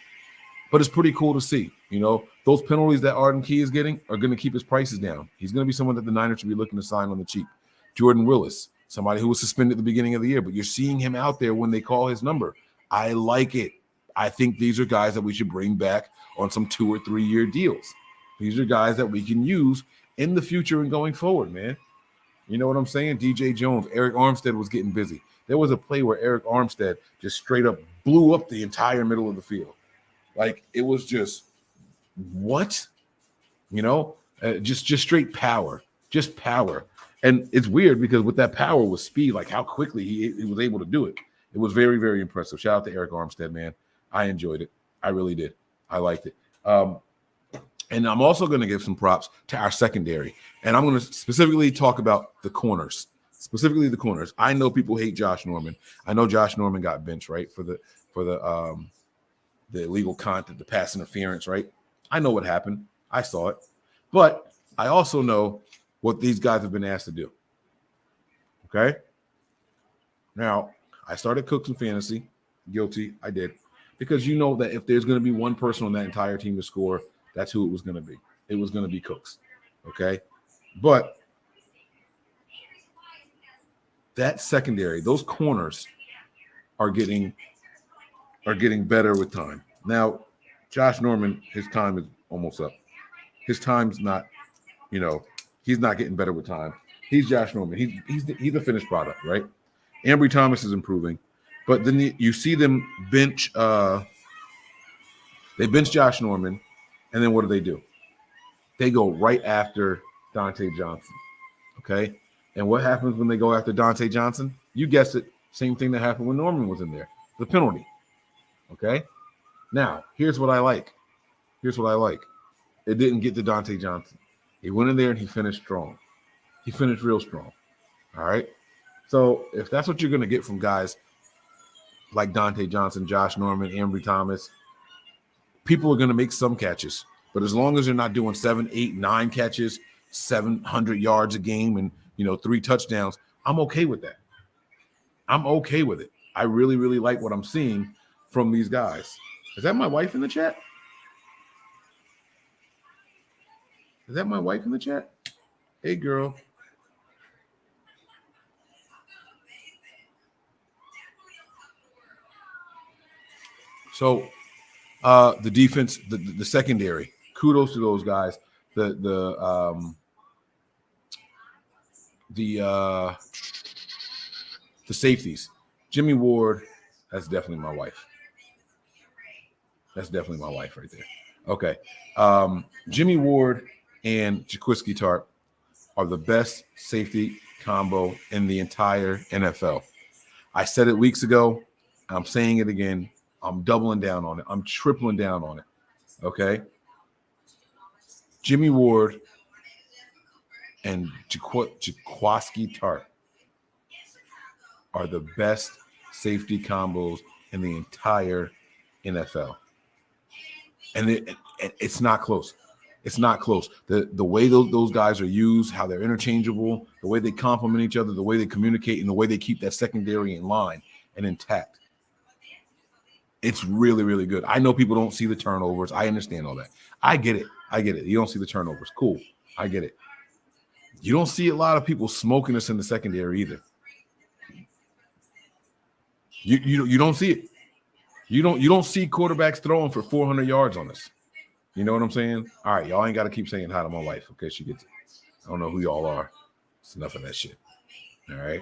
it's pretty cool to see. You know, those penalties that Arden Key is getting are going to keep his prices down. He's going to be someone that the Niners should be looking to sign on the cheap. Jordan Willis, somebody who was suspended at the beginning of the year, but you're seeing him out there when they call his number. I like it. I think these are guys that we should bring back on some 2 or 3 year deals. These are guys that we can use in the future and going forward, man. You know what I'm saying? DJ Jones, Eric Armstead was getting busy. There was a play where Eric Armstead just straight up blew up the entire middle of the field. Like, it was just, what? You know, just straight power, just power. And it's weird because with that power was speed, like how quickly he was able to do it. It was very, very impressive. Shout out to Eric Armstead, man. I enjoyed it. I really did. I liked it. And I'm also going to give some props to our secondary. And I'm going to specifically talk about the corners, specifically the corners. I know people hate Josh Norman. I know Josh Norman got benched, right, for the illegal content, the pass interference, right? I know what happened. I saw it. But I also know what these guys have been asked to do. Okay? Now, I started Cooks in fantasy. Guilty. I did. Because you know that if there's going to be one person on that entire team to score, that's who it was going to be. It was going to be Cooks. Okay? But that secondary, those corners are getting better with time. Now, Josh Norman, his time is almost up. His time's not, you know, he's not getting better with time. He's Josh Norman. He's the finished product, right? Ambry Thomas is improving. But then you see them bench they bench Josh Norman, and then what do? They go right after Dante Johnson, okay? And what happens when they go after Dante Johnson? You guessed it, same thing that happened when Norman was in there, the penalty, okay? Now, here's what I like. If it didn't get to Dante Johnson. He went in there and he finished strong. He finished real strong. All right. So if that's what you're going to get from guys like Dante Johnson, Josh Norman, Ambry Thomas, people are going to make some catches. But as long as they're not doing 7, 8, 9 catches, 700 yards a game and, 3 touchdowns, I'm okay with that. I'm okay with it. I really, really like what I'm seeing from these guys. Is that my wife in the chat? Is that my wife in the chat? Hey, girl. So the defense, the secondary, kudos to those guys. The safeties. Jimmy Ward, that's definitely my wife. That's definitely my wife right there. Okay. Jimmy Ward and Jaquiski Tartt are the best safety combo in the entire NFL. I said it weeks ago. I'm saying it again. I'm doubling down on it. I'm tripling down on it. Okay. Jimmy Ward and Jaquiski Tartt are the best safety combos in the entire NFL. And it's not close. It's not close. The way those guys are used, how they're interchangeable, the way they complement each other, the way they communicate, and the way they keep that secondary in line and intact. It's really, really good. I know people don't see the turnovers. I understand all that. I get it. You don't see the turnovers. Cool. I get it. You don't see a lot of people smoking us in the secondary either. You don't see it. You don't see quarterbacks throwing for 400 yards on us. You know what I'm saying? All right, y'all ain't got to keep saying hi to my wife. Okay, she gets it. I don't know who y'all are. It's enough of that shit. All right.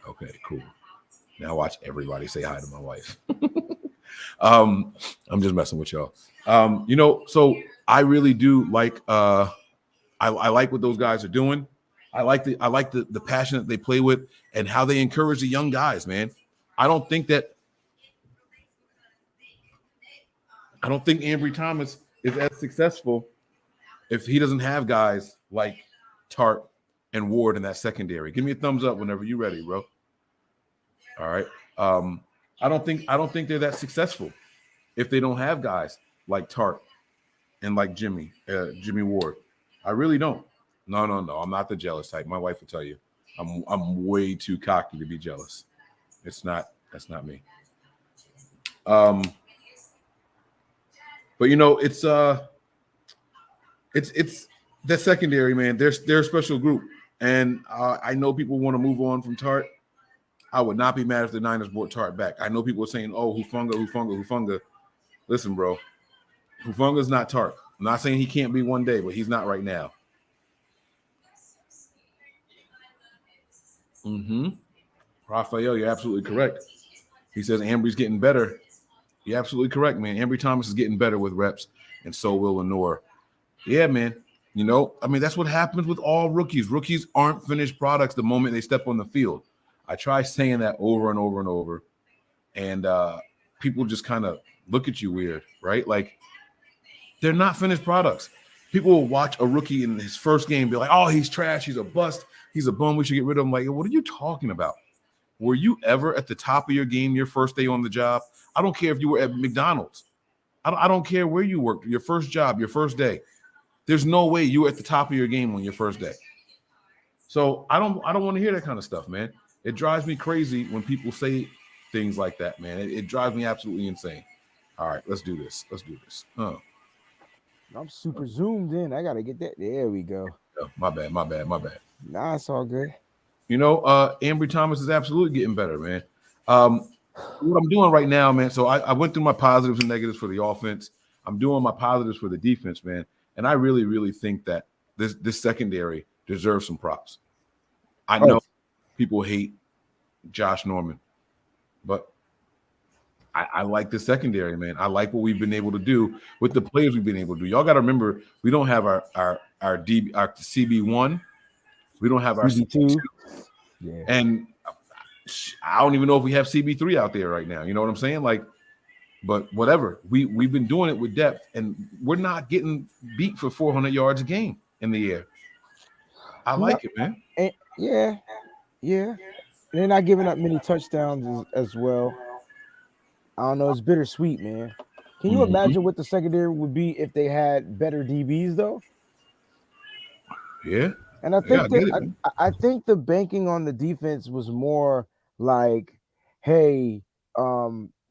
Okay, cool. Now watch everybody say hi to my wife. I'm just messing with y'all. So I really do like I like what those guys are doing. I like the passion that they play with and how they encourage the young guys, man. I don't think Ambry Thomas is as successful if he doesn't have guys like Tartt and Ward in that secondary. Give me a thumbs up whenever you're ready, bro. All right. I don't think they're that successful if they don't have guys like Tartt and like Jimmy Ward. I really don't. No. I'm not the jealous type. My wife will tell you I'm way too cocky to be jealous. That's not me. But it's that secondary, man. They're a special group, and I know people want to move on from Tartt. I would not be mad if the Niners brought Tartt back. I know people are saying, "Oh, Hufunga." Listen, bro, Hufunga's not Tartt. I'm not saying he can't be one day, but he's not right now. Raphael, you're absolutely correct. He says Ambry's getting better. You're absolutely correct, man. Ambry Thomas is getting better with reps, and so will Lenore. Yeah, man. That's what happens with all rookies. Rookies aren't finished products the moment they step on the field. I try saying that over and over and over, and people just kind of look at you weird, right? Like, they're not finished products. People will watch a rookie in his first game and be like, oh, he's trash, he's a bust, he's a bum, we should get rid of him. Like, what are you talking about? Were you ever at the top of your game your first day on the job? I don't care if you were at McDonald's. I don't care where you worked, your first job, your first day. There's no way you were at the top of your game on your first day. So I don't want to hear that kind of stuff, man. It drives me crazy when people say things like that, man. It drives me absolutely insane. All right, let's do this. I'm super zoomed in. I gotta get that. There we go. Oh, my bad. Nah, it's all good. Ambry Thomas is absolutely getting better, man. What I'm doing right now, man. So I went through my positives and negatives for the offense. I'm doing my positives for the defense, man. And I really, really think that this secondary deserves some props. I know people hate Josh Norman, but I like the secondary, man. I like what we've been able to do with the players we've been able to do. Y'all got to remember, we don't have our CB1. We don't have our CB2. And I don't even know if we have CB3 out there right now. You know what I'm saying? Like, But whatever, we've been doing it with depth, and we're not getting beat for 400 yards a game in the air. I like it, man. And yeah. And they're not giving up many touchdowns as well. I don't know. It's bittersweet, man. Can you imagine what the secondary would be if they had better DBs, though? Yeah. And I think I think the banking on the defense was more like, hey,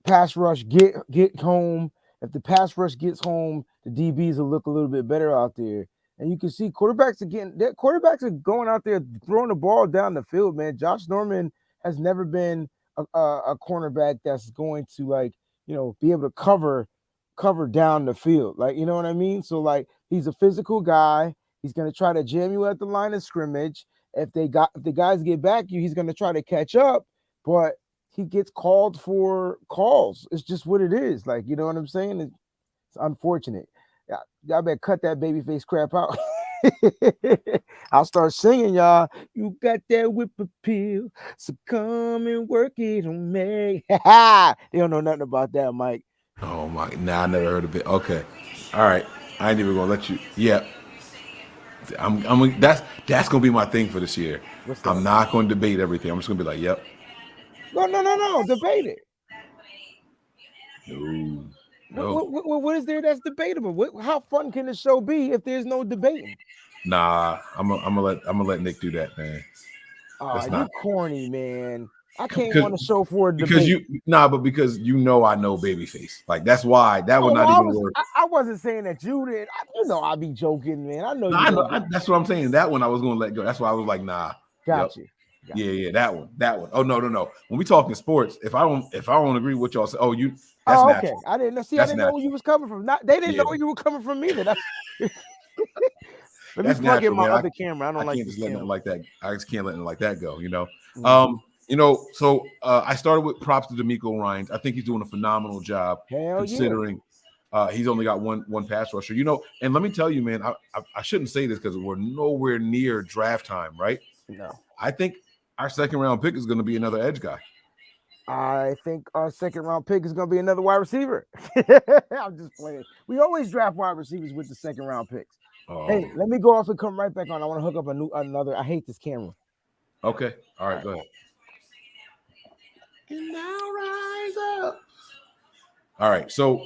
pass rush, get home. If the pass rush gets home, the DBs will look a little bit better out there. And you can see quarterbacks are going out there throwing the ball down the field, man. Josh Norman has never been a cornerback that's going to, like, be able to cover down the field. Like, you know what I mean? So, like, he's a physical guy. He's going to try to jam you at the line of scrimmage. If the guys get back you, he's going to try to catch up, but he gets called for calls. It's just what it is. Like, you know what I'm saying? It's unfortunate. Y'all better cut that babyface crap out. I'll start singing, y'all. You got that whip appeal, so come and work it on me. They don't know nothing about that, Mike. Oh my! Nah, I never heard of it. Okay, all right. I ain't even gonna let you. Yeah, that's gonna be my thing for this year. I'm not gonna debate everything. I'm just gonna be like, yep. No. Debate it. No. What is there that's debatable? How fun can the show be if there's no debating? Nah, I'm gonna let Nick do that, man. You corny, man. I can't want to show for a debate. Because I know Babyface. Like, that's why that would not even work. I wasn't saying that you did. I be joking, man. I know. That's what I'm saying. That one I was gonna let go. That's why I was like, nah. Gotcha. Yeah, that one. Oh no. When we talking sports, if I don't agree with y'all, say, okay. Natural. I didn't know. See, I didn't know where you was coming from. They didn't know where you were coming from either. Let me plug in my other camera. I can't just let it like that. I just can't let it like that go. So I started with props to DeMeco Ryans. I think he's doing a phenomenal job considering he's only got one pass rusher. And let me tell you, man, I shouldn't say this because we're nowhere near draft time, right? No. I think our second round pick is going to be another edge guy. I think our second round pick is going to be another wide receiver. I'm just playing. We always draft wide receivers with the second round picks. Oh. Hey, let me go off and come right back on. I want to hook up another. I hate this camera. Okay. All right. Go ahead. And now rise up. All right. So,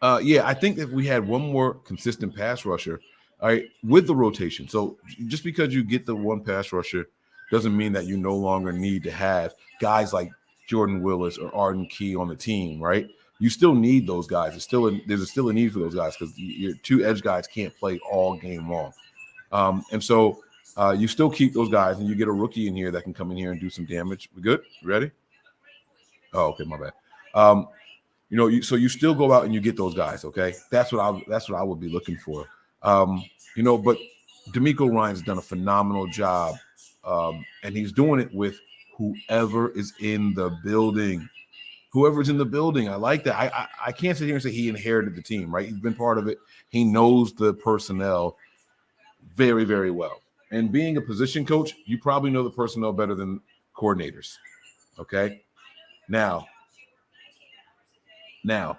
I think if we had one more consistent pass rusher, all right, with the rotation. So just because you get the one pass rusher doesn't mean that you no longer need to have guys like Jordan Willis or Arden Key on the team, right? You still need those guys. There's still a need for those guys because your two edge guys can't play all game long. And so you still keep those guys, and you get a rookie in here that can come in here and do some damage. We good? Ready? Oh, okay, my bad. So you still go out and you get those guys. Okay, that's what I would be looking for. But DeMeco Ryans has done a phenomenal job, and he's doing it with whoever is in the building. Whoever's in the building, I like that. I can't sit here and say he inherited the team, right? He's been part of it. He knows the personnel very, very well. And being a position coach, you probably know the personnel better than coordinators. Okay? Now, the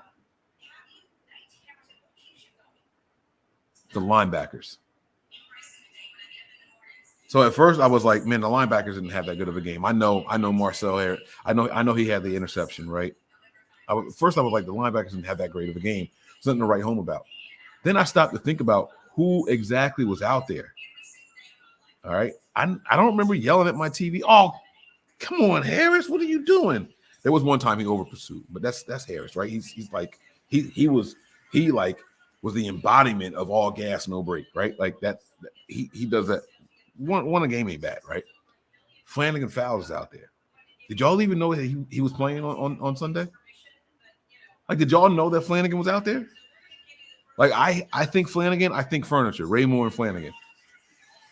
linebackers. So at first I was like, man, the linebackers didn't have that good of a game. I know Marcel Harris. I know he had the interception, right? First I was like, the linebackers didn't have that great of a game. There's nothing to write home about. Then I stopped to think about who exactly was out there. All right. I don't remember yelling at my TV. Oh, come on, Harris. What are you doing? There was one time he over pursued, but that's Harris, right? He's like he was the embodiment of all gas, no break, right? Like that he does that. One a game ain't bad, right? Flanagan Fowles is out there. Did y'all even know that he was playing on Sunday? Like, did y'all know that Flanagan was out there? Like, I think Flanagan, I think furniture, Raymore and Flanagan.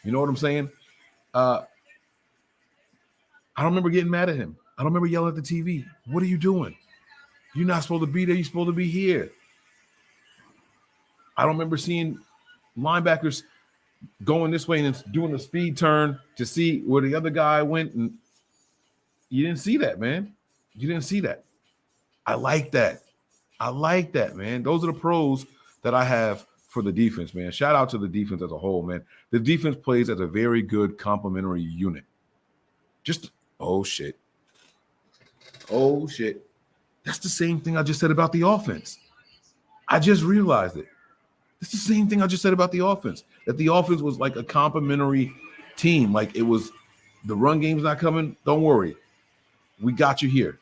You know what I'm saying? I don't remember getting mad at him. I don't remember yelling at the TV. What are you doing? You're not supposed to be there. You're supposed to be here. I don't remember seeing linebackers going this way and doing a speed turn to see where the other guy went. And you didn't see that, man. You didn't see that. I like that. I like that, man. Those are the pros that I have for the defense, man. Shout out to the defense as a whole, man. The defense plays as a very good complementary unit. Just, oh, shit. Oh, shit. That's the same thing I just said about the offense. I just realized it. It's the same thing I just said about the offense, that the offense was like a complementary team. Like it was, the run game's not coming. Don't worry. We got you here.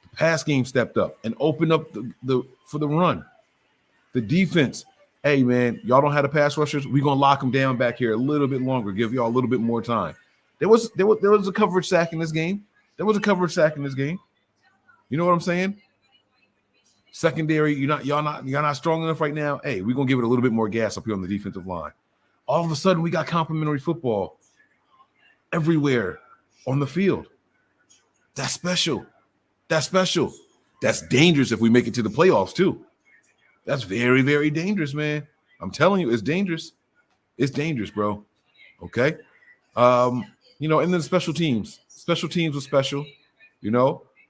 The pass game stepped up and opened up the for the run. The defense, hey, man, y'all don't have the pass rushers. We're going to lock them down back here a little bit longer, give y'all a little bit more time. There was a coverage sack in this game. You know what I'm saying? Secondary, y'all not strong enough right now. Hey, we're gonna give it a little bit more gas up here on the defensive line. All of a sudden, we got complimentary football everywhere on the field. That's special. That's dangerous if we make it to the playoffs too. That's very, very dangerous, man. I'm telling you, it's dangerous. It's dangerous, bro. Okay. And then special teams. Special teams was special.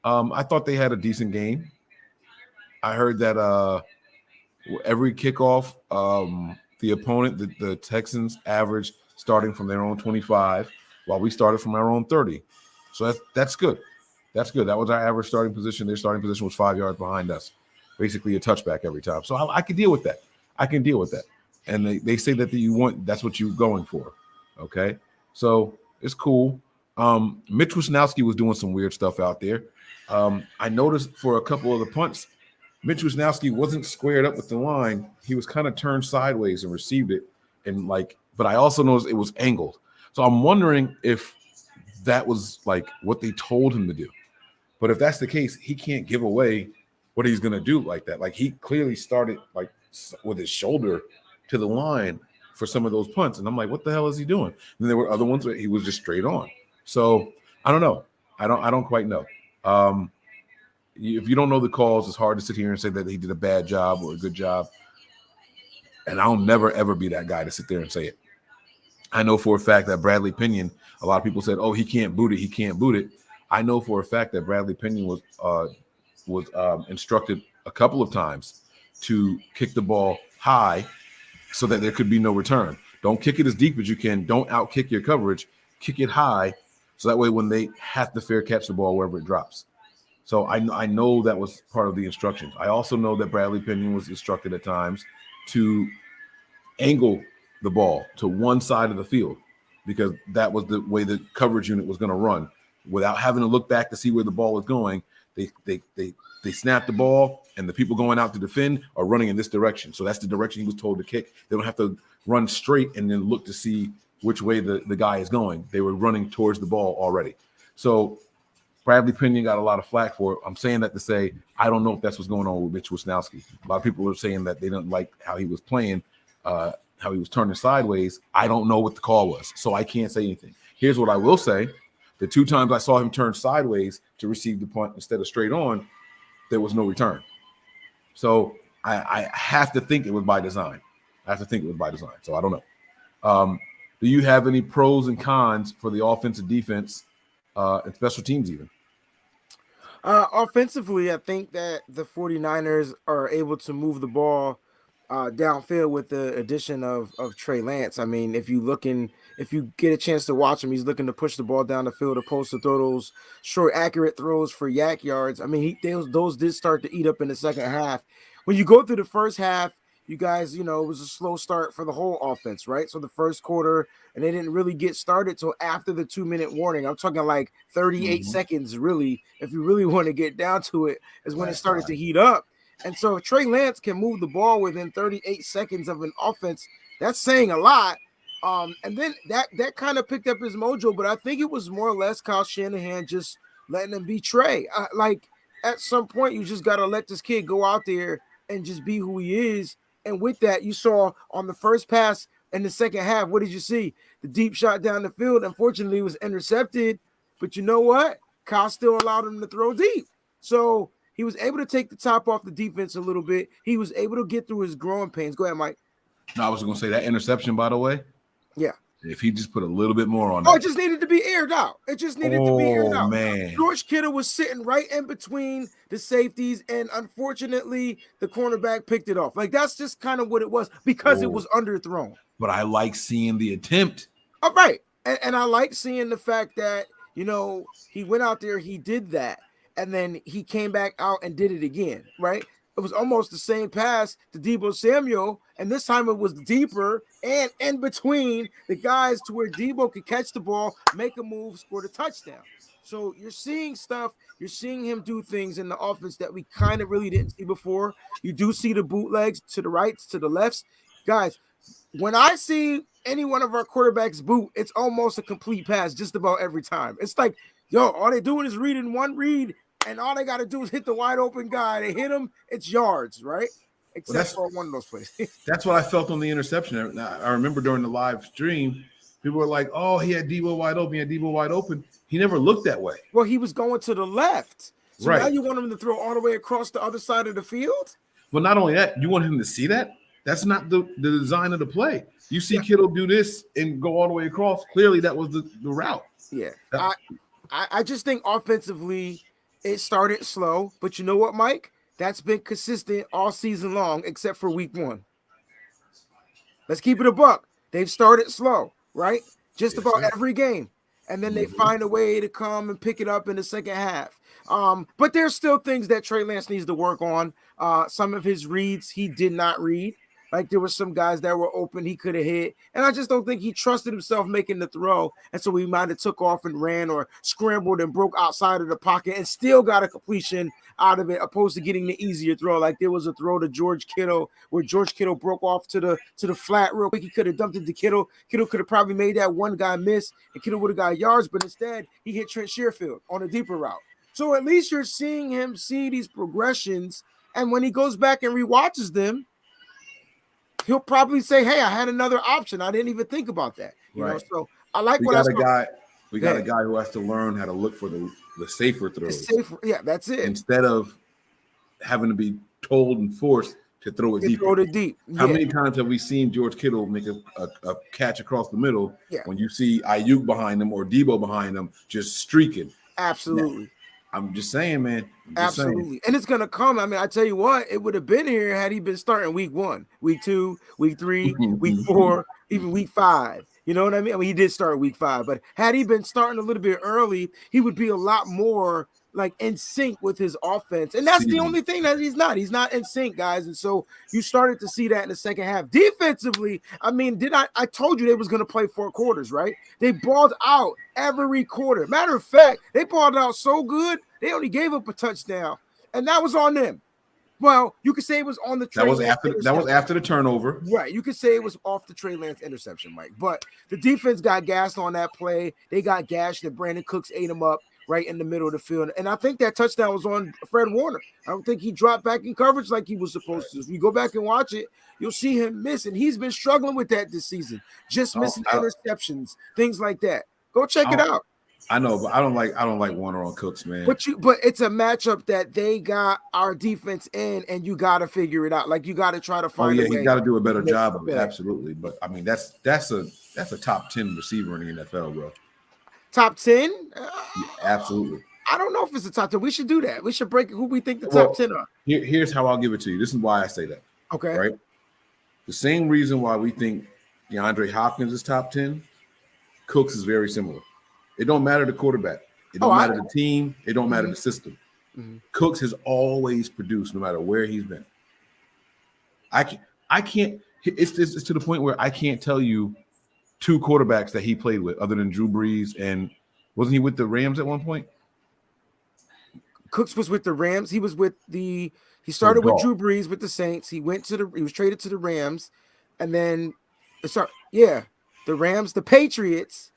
I thought they had a decent game. I heard that every kickoff, the opponent, the Texans, averaged starting from their own 25, while we started from our own 30. So that's good. That's good. That was our average starting position. Their starting position was 5 yards behind us, basically a touchback every time. So I can deal with that. And they say that that's what you're going for. Okay, so it's cool. Mitch Wisnowski was doing some weird stuff out there. I noticed for a couple of the punts, Mitch Wisnowski wasn't squared up with the line. He was kind of turned sideways and received it. But I also noticed it was angled. So I'm wondering if that was like what they told him to do. But if that's the case, he can't give away what he's going to do like that. Like he clearly started like with his shoulder to the line for some of those punts. And I'm like, what the hell is he doing? And there were other ones where he was just straight on. So I don't know. I don't quite know. If you don't know the calls, it's hard to sit here and say that he did a bad job or a good job. And I'll never, ever be that guy to sit there and say it. I know for a fact that Bradley Pinion, a lot of people said, oh, he can't boot it. I know for a fact that Bradley Pinion was instructed a couple of times to kick the ball high so that there could be no return. Don't kick it as deep as you can. Don't out-kick your coverage. Kick it high so that way when they have to fair catch the ball wherever it drops. So I know that was part of the instructions. I also know that Bradley Pinion was instructed at times to angle the ball to one side of the field because that was the way the coverage unit was going to run. Without having to look back to see where the ball was going, they snap the ball, and the people going out to defend are running in this direction. So that's the direction he was told to kick. They don't have to run straight and then look to see which way the guy is going. They were running towards the ball already. So Bradley Pinion got a lot of flack for it. I'm saying that to say I don't know if that's what's going on with Mitch Wisnowski. A lot of people are saying that they didn't like how he was playing, how he was turning sideways. I don't know what the call was, so I can't say anything. Here's what I will say. The 2 times I saw him turn sideways to receive the punt instead of straight on, there was no return. So I have to think it was by design. So I don't know. Do you have any pros and cons for the offensive defense and special teams even? Offensively, I think that the 49ers are able to move the ball downfield with the addition of Trey Lance. I mean, if you get a chance to watch him, he's looking to push the ball down the field, opposed to throw those short, accurate throws for yak yards. I mean, those did start to eat up in the second half. When you go through the first half, you guys, it was a slow start for the whole offense, right? So the first quarter, and they didn't really get started till after the 2-minute warning. I'm talking like 38 seconds, really. If you really want to get down to it, is when it started to heat up. And so if Trey Lance can move the ball within 38 seconds of an offense, that's saying a lot. And then that kind of picked up his mojo, but I think it was more or less Kyle Shanahan just letting him be Trey. Like at some point, you just got to let this kid go out there and just be who he is. And with that, you saw on the first pass in the second half, what did you see? The deep shot down the field, unfortunately, it was intercepted. But you know what? Kyle still allowed him to throw deep. So he was able to take the top off the defense a little bit. He was able to get through his growing pains. Go ahead, Mike. No, I was going to say that interception, by the way. Yeah. If he just put a little bit more on Oh, that. it just needed to be aired out. It just needed to be aired out. Man. George Kittle was sitting right in between the safeties, and unfortunately, the cornerback picked it off. Like, that's just kind of what it was because it was underthrown. But I like seeing the attempt. All right. And I like seeing the fact that, you know, he went out there, he did that, and then he came back out and did it again, right? It was almost the same pass to Deebo Samuel, and this time it was deeper and in between the guys to where Deebo could catch the ball, make a move, score the touchdown. So you're seeing stuff, you're seeing him do things in the offense that we kind of really didn't see before. You do see the bootlegs to the rights, to the lefts. Guys, when I see any one of our quarterbacks boot, it's almost a complete pass just about every time. It's like, yo, all they doing is reading one read, and all they got to do is hit the wide open guy. They hit him, it's yards, right? Except for one of those plays. That's what I felt on the interception. I remember during the live stream, people were like, oh, he had Deebo wide open. He had Deebo wide open. He never looked that way. Well, he was going to the left. So right. Now you want him to throw all the way across the other side of the field? Well, not only that, you want him to see that? That's not the design of the play. You see Kittle do this and go all the way across. Clearly, that was the route. Yeah. I just think offensively, it started slow. But you know what, Mike? That's been consistent all season long, except for week 1. Let's keep it a buck. They've started slow, right? Just about every game. And then they find a way to come and pick it up in the second half. But there's still things that Trey Lance needs to work on. Some of his reads he did not read. Like there were some guys that were open he could have hit. And I just don't think he trusted himself making the throw. And so he might have took off and ran or scrambled and broke outside of the pocket and still got a completion out of it, opposed to getting the easier throw. Like there was a throw to George Kittle where George Kittle broke off to the flat real quick. He could have dumped it to Kittle. Kittle could have probably made that one guy miss, and Kittle would have got yards, but instead he hit Trent Sherfield on a deeper route. So at least you're seeing him see these progressions, and when he goes back and rewatches them, he'll probably say, hey, I had another option. I didn't even think about that. You know, so I like what I saw. We got a guy who has to learn how to look for the safer throws. Yeah, that's it. Instead of having to be told and forced to throw it deep. How many times have we seen George Kittle make a catch across the middle when you see Ayuk behind him or Deebo behind him just streaking? Absolutely. Now, I'm just saying, man. Absolutely. And it's going to come. I mean, I tell you what, it would have been here had he been starting week 1, week 2, week 3, week 4, even week 5. You know what I mean? I mean, he did start week 5, but had he been starting a little bit early, he would be a lot more like in sync with his offense. And that's the only thing that he's not. He's not in sync, guys. And so you started to see that in the second half. Defensively, I mean, I told you they was going to play 4 quarters, right? They balled out every quarter. Matter of fact, they balled out so good, they only gave up a touchdown. And that was on them. Well, you could say it was on the Trey Lance that was after the turnover. Right. You could say it was off the Trey Lance interception, Mike. But the defense got gassed on that play. They got gashed, and Brandon Cooks ate them up right in the middle of the field. And I think that touchdown was on Fred Warner. I don't think he dropped back in coverage like he was supposed to. If you go back and watch it, you'll see him miss. And he's been struggling with that this season. Just missing interceptions, things like that. Go check it out. I know, but I don't like Warner on Cooks, man. But it's a matchup that they got our defense in, and you got to figure it out. Like you got to try to find. Oh yeah, he got to do a better job of it. Absolutely, but I mean that's a top 10 receiver in the NFL, bro. Top 10? Absolutely. I don't know if it's a top 10. We should do that. We should break who we think the top 10 are. Here's how I'll give it to you. This is why I say that. Okay. Right. The same reason why we think DeAndre Hopkins is top 10, Cooks is very similar. It don't matter the quarterback. It don't matter the team. It don't matter the system. Cooks has always produced no matter where he's been. I can't. It's to the point where I can't tell you 2 quarterbacks that he played with other than Drew Brees, and wasn't he with the Rams at one point? Cooks was with the Rams. He was with he started with Drew Brees with the Saints. He was traded to the Rams, and then the Rams, the Patriots.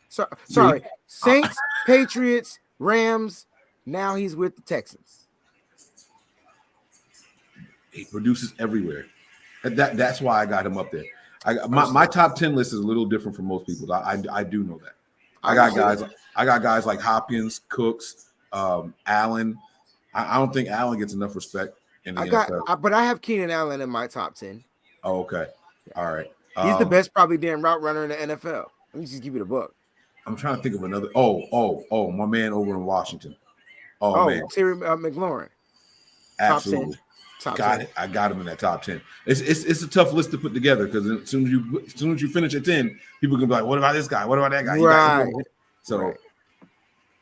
Sorry, Saints, Patriots, Rams. Now he's with the Texans. He produces everywhere. That's why I got him up there. My top 10 list is a little different from most people. I do know that. I got guys like Hopkins, Cooks, Allen. I don't think Allen gets enough respect in the NFL. But I have Keenan Allen in my top 10. Oh, okay. All right. He's the best probably damn route runner in the NFL. Let me just give you the book. I'm trying to think of another. Oh, my man over in Washington. Oh man, Terry McLaurin. absolutely. Top 10. Got it. I got him in that top 10. It's a tough list to put together because as soon as you finish at 10, people can be like, "What about this guy? What about that guy?" Right. So right.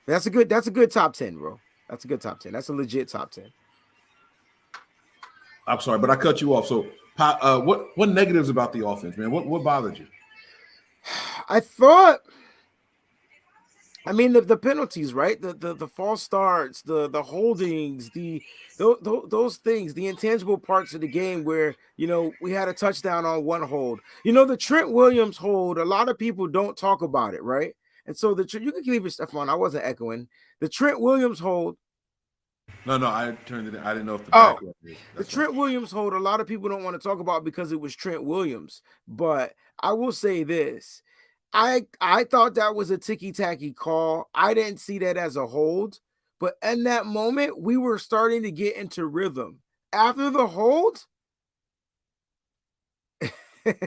That's a good top 10, bro. That's a good top 10. That's a legit top 10. I'm sorry, but I cut you off. So, what negatives about the offense, man? What bothered you? I thought. I mean the penalties, right? The false starts, the holdings, those things, the intangible parts of the game where we had a touchdown on one hold. The Trent Williams hold. A lot of people don't talk about it, right? And so you can leave your stuff on. I wasn't echoing the Trent Williams hold. No, I turned it in. I didn't know if the back is. The Trent Williams hold. A lot of people don't want to talk about because it was Trent Williams, but I will say this. I thought that was a ticky-tacky call. I didn't see that as a hold, but in that moment, we were starting to get into rhythm. After the hold, the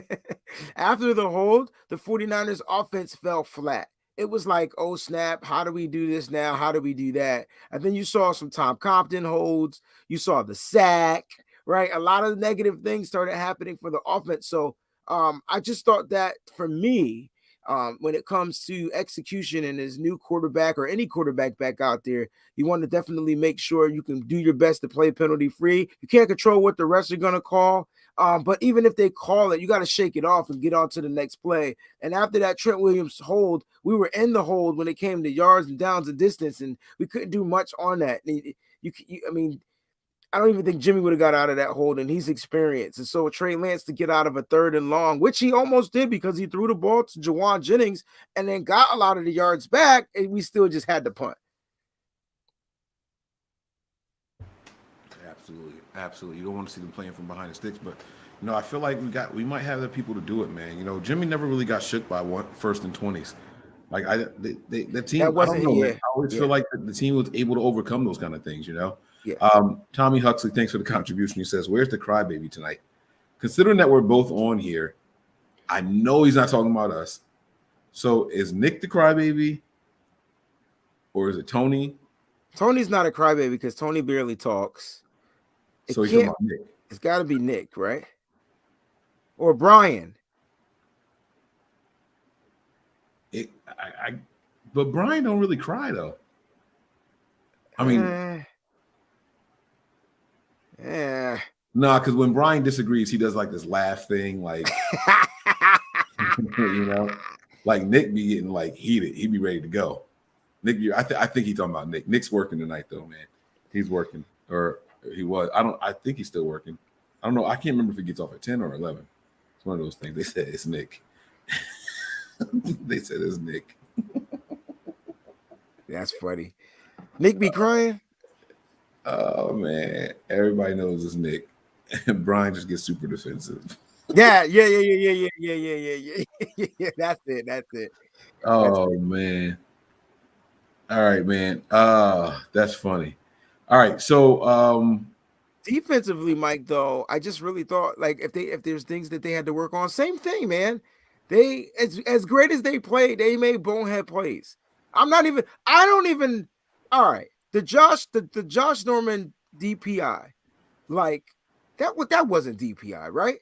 49ers offense fell flat. It was like, oh, snap, how do we do this now? How do we do that? And then you saw some Tom Compton holds. You saw the sack, right? A lot of negative things started happening for the offense. So I just thought that for me, when it comes to execution and his new quarterback or any quarterback back out there, you want to definitely make sure you can do your best to play penalty free. You can't control what the refs are going to call. But even if they call it, you got to shake it off and get on to the next play. And after that Trent Williams hold, we were in the hold when it came to yards and downs and distance, and we couldn't do much on that. I don't even think Jimmy would have got out of that hold, and he's experienced. And so Trey Lance to get out of a 3rd and long, which he almost did because he threw the ball to Jawan Jennings and then got a lot of the yards back, and we still just had to punt. Absolutely. You don't want to see them playing from behind the sticks, but I feel like we might have the people to do it, man. Jimmy never really got shook by 1st and 20s. Like the team, I don't know. Man. I always feel like the team was able to overcome those kind of things, Yeah. Tommy Huxley, thanks for the contribution. He says, "Where's the crybaby tonight?" Considering that we're both on here, I know he's not talking about us. So is Nick the crybaby, or is it Tony? Tony's not a crybaby because Tony barely talks. So he's talking about Nick. It's got to be Nick, right? Or Brian. But Brian don't really cry though. I mean. Yeah. No, because when Brian disagrees, he does like this laugh thing, like like Nick be getting like heated. He'd be ready to go. Nick, I think he's talking about Nick. Nick's working tonight though, man. He's working, or he was. I think he's still working. I don't know. I can't remember if he gets off at 10 or 11. It's one of those things. They said it's Nick. They said it's Nick. That's funny. Nick be crying. Oh man, everybody knows it's Nick. And Brian just gets super defensive. Yeah. That's it. Oh man. All right, man. That's funny. All right, so defensively, Mike, though, I just really thought like if there's things that they had to work on, same thing, man. They as great as they played, they made bonehead plays. All right. The Josh Norman DPI, like that wasn't DPI, right?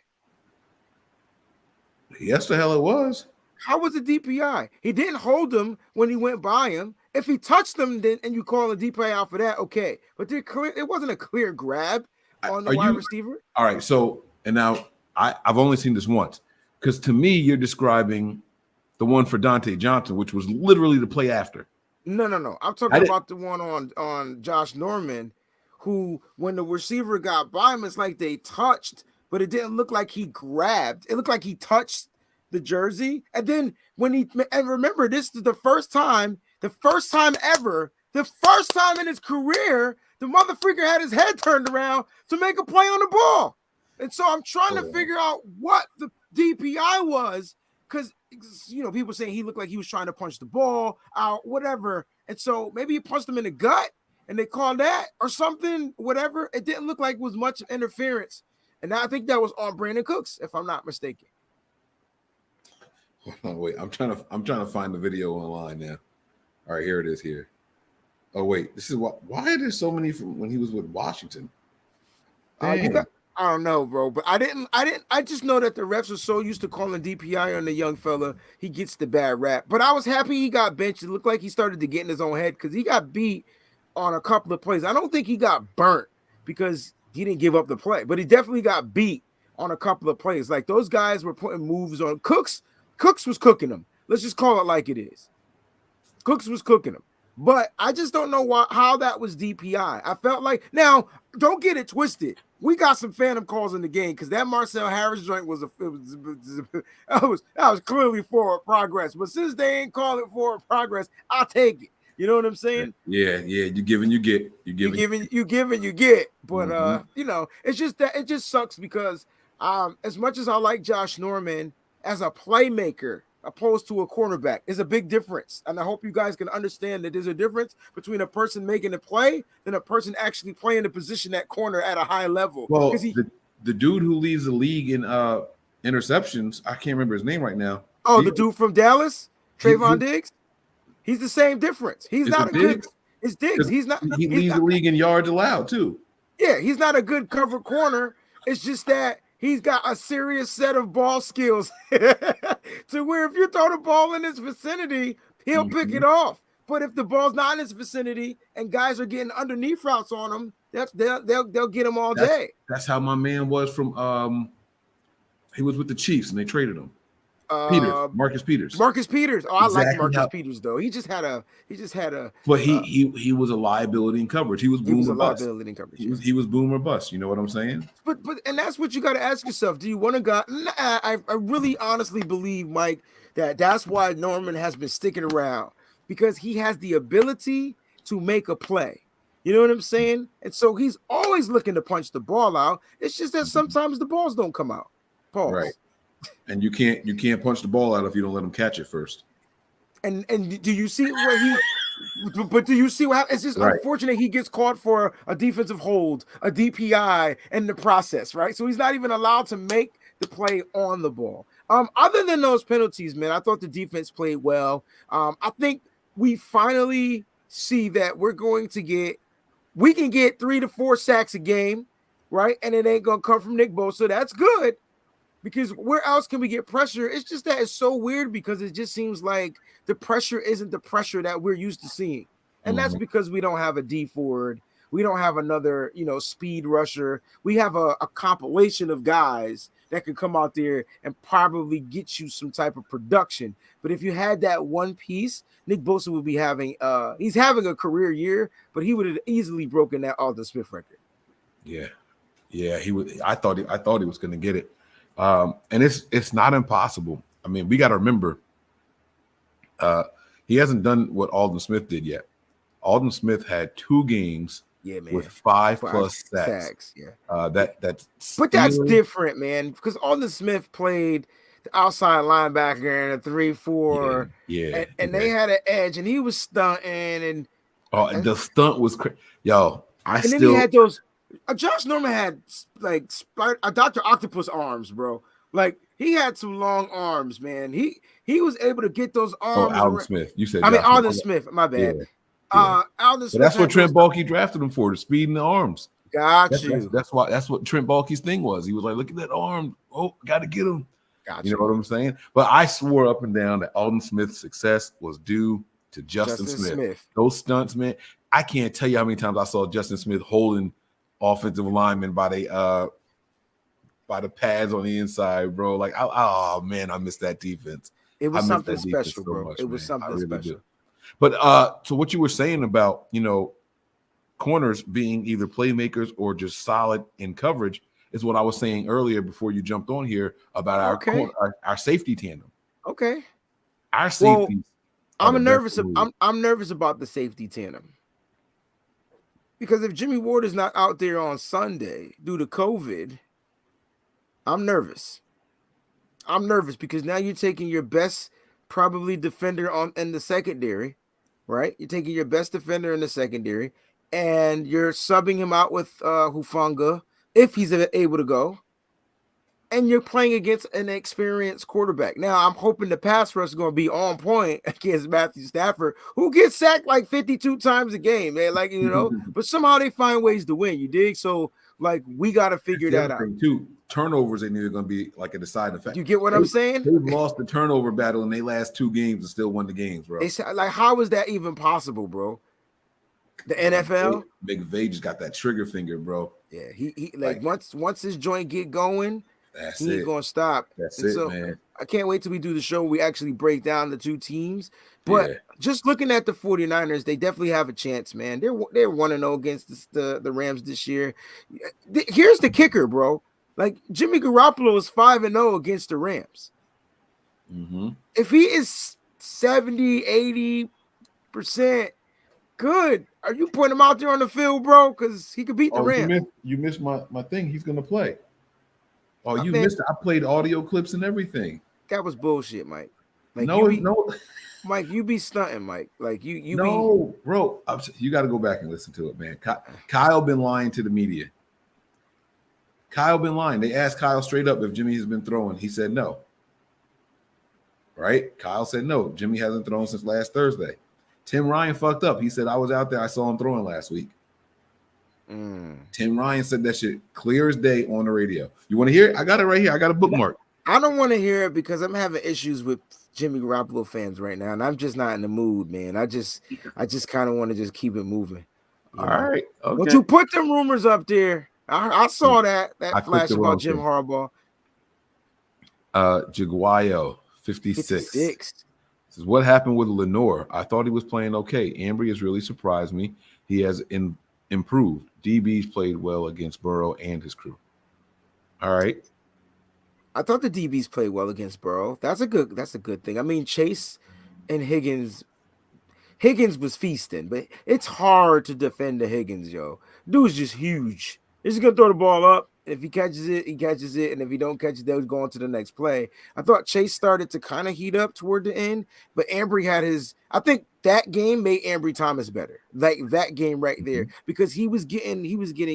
Yes, the hell it was. How was it DPI? He didn't hold him when he went by him. If he touched him, then and you call a DPI out for that, okay. But it wasn't a clear grab on the wide receiver. All right, so and now I've only seen this once because to me you're describing the one for Dante Johnson, which was literally the play after. No. I'm talking about the one on Josh Norman, who when the receiver got by him, it's like they touched, but it didn't look like he grabbed. It looked like he touched the jersey. And then and remember, this is the first time ever, the first time in his career, the motherfucker had his head turned around to make a play on the ball. And so I'm trying to figure out what the DPI was, because people saying he looked like he was trying to punch the ball out, whatever. And so maybe he punched him in the gut and they called that or something, whatever. It didn't look like it was much interference. And I think that was on Brandon Cooks, if I'm not mistaken. Oh, wait, I'm trying to find the video online now. All right, here it is. Here. Oh wait, this is why are there so many from when he was with Washington? I don't know, bro, but I just know that the refs are so used to calling DPI on the young fella, he gets the bad rap. But I was happy he got benched. It looked like he started to get in his own head because he got beat on a couple of plays. I don't think he got burnt because he didn't give up the play, but he definitely got beat on a couple of plays. Like those guys were putting moves on Cooks. Cooks was cooking them. Let's just call it like it is. Cooks was cooking them. But I just don't know how that was DPI. I felt like now, don't get it twisted. We got some phantom calls in the game because that Marcel Harris joint was that was clearly forward progress. But since they ain't calling forward progress, I'll take it. You know what I'm saying? Yeah. You giving, you get. You giving, you get. But it's just that it just sucks because as much as I like Josh Norman as a playmaker, opposed to a cornerback is a big difference. And I hope you guys can understand that there's a difference between a person making a play and a person actually playing the position at corner at a high level. Well, the dude who leads the league in interceptions, I can't remember his name right now. Oh, the dude from Dallas, Trayvon Diggs. He's the same difference. He's not a good. It's Diggs. He's not. He leads the league in yards allowed too. Yeah, he's not a good cover corner. It's just that he's got a serious set of ball skills to where if you throw the ball in his vicinity, he'll pick it off. But if the ball's not in his vicinity and guys are getting underneath routes on him, they'll get him all day. That's how my man was from he was with the Chiefs and they traded him. Marcus Peters. Marcus Peters. Oh, exactly. I like Marcus Peters though. He just had a. But he was a liability in coverage. He was boom or bust. Liability in coverage. He was boom or bust. You know what I'm saying? But and that's what you got to ask yourself. Do you want to go? I really honestly believe, Mike, that's why Norman has been sticking around because he has the ability to make a play. You know what I'm saying? And so he's always looking to punch the ball out. It's just that sometimes the balls don't come out. Pause. Right. And you can't punch the ball out if you don't let him catch it first. And do you see where he? But do you see what happens? It's just unfortunate he gets caught for a defensive hold, a DPI, in the process, right? So he's not even allowed to make the play on the ball. Other than those penalties, man, I thought the defense played well. I think we finally see that we can get 3 to 4 sacks a game, right? And it ain't gonna come from Nick Bosa. That's good. Because where else can we get pressure? It's just that it's so weird because it just seems like the pressure isn't the pressure that we're used to seeing. And that's because we don't have a D Ford. We don't have another, speed rusher. We have a compilation of guys that can come out there and probably get you some type of production. But if you had that one piece, Nick Bosa would be he's having a career year, but he would have easily broken that Alden Smith record. Yeah, he would. I thought he was going to get it. And it's not impossible. I mean, we got to remember, he hasn't done what Alden Smith did yet. Alden Smith had 2 games with 5+ sacks. Yeah. But that's different, man, because Alden Smith played the outside linebacker in a 3-4. Yeah. And they had an edge, and he was stunting. And the stunt was crazy. Yo, then he had those. Josh Norman had like Dr. Octopus arms, bro. Like he had some long arms, man. He was able to get those arms. Alden Smith. You said Alden Smith. My bad. Alden Smith. But that's what Trent Baalke drafted him for, the speed and the arms. Got you. That's what Trent Baalke's thing was. He was like, look at that arm. Oh, got to get him. Got you know what I'm saying? But I swore up and down that Alden Smith's success was due to Justin Smith. Those stunts, man. I can't tell you how many times I saw Justin Smith holding offensive linemen by the pads on the inside, bro. Like, man, I miss that defense. It was something special, bro. It was something special. But so what you were saying about, corners being either playmakers or just solid in coverage is what I was saying earlier before you jumped on here about our safety tandem. Okay. Our safeties. I'm nervous about the safety tandem. Because if Jimmy Ward is not out there on Sunday due to COVID, I'm nervous. I'm nervous because now you're taking your best probably defender in the secondary, right? You're taking your best defender in the secondary, and you're subbing him out with Hufanga if he's able to go. and you're playing against an experienced quarterback. Now, I'm hoping the pass rush is going to be on point against Matthew Stafford, who gets sacked like 52 times a game, man. Like, but somehow they find ways to win. You dig? So, like, we got to figure that out. Too. Turnovers ain't even going to be like a deciding factor. You get what I'm saying? They've lost the turnover battle in their last 2 games and still won the games, bro. They say, like, how is that even possible, bro? The NFL? McVay just got that trigger finger, bro. Yeah, he like once his joint get going, he ain't gonna stop. That's so man. I can't wait till we do the show. We actually break down the 2 teams. But just looking at the 49ers, they definitely have a chance, man. They're 1-0 against the Rams this year. Here's the kicker, bro. Like Jimmy Garoppolo is 5-0 against the Rams. Mm-hmm. If he is 70, 80% good, are you putting him out there on the field, bro? Because he could beat the Rams. You missed my thing. He's gonna play. Oh, you missed it. I played audio clips and everything. That was bullshit, Mike. Like no, Mike, you be stunting, Mike. Like you no, bro. You got to go back and listen to it, man. Kyle been lying to the media. Kyle been lying. They asked Kyle straight up if Jimmy has been throwing. He said no. Right? Kyle said no. Jimmy hasn't thrown since last Thursday. Tim Ryan fucked up. He said, I was out there. I saw him throwing last week. Tim Ryan said that shit clear as day on the radio. You want to hear it? I got it right here. I got a bookmark. I don't want to hear it because I'm having issues with Jimmy Garoppolo fans right now, and I'm just not in the mood, man. I just kind of want to just keep it moving. All right. Okay. But you put them rumors up there. I saw that flash about Jim Harbaugh. Jaguayo, 56. This is what happened with Lenore. I thought he was playing okay. Ambry has really surprised me. He has improved. DBs played well against Burrow and his crew. All right. I thought the DBs played well against Burrow. That's a good thing. I mean, Chase and Higgins was feasting, but it's hard to defend the Higgins, yo. Dude's just huge. He's just gonna throw the ball up. If he catches it, he catches it. And if he don't catch it, they'll go on to the next play. I thought Chase started to kind of heat up toward the end, but Ambry had I think that game made Ambry Thomas better. Like that game right there, because he was getting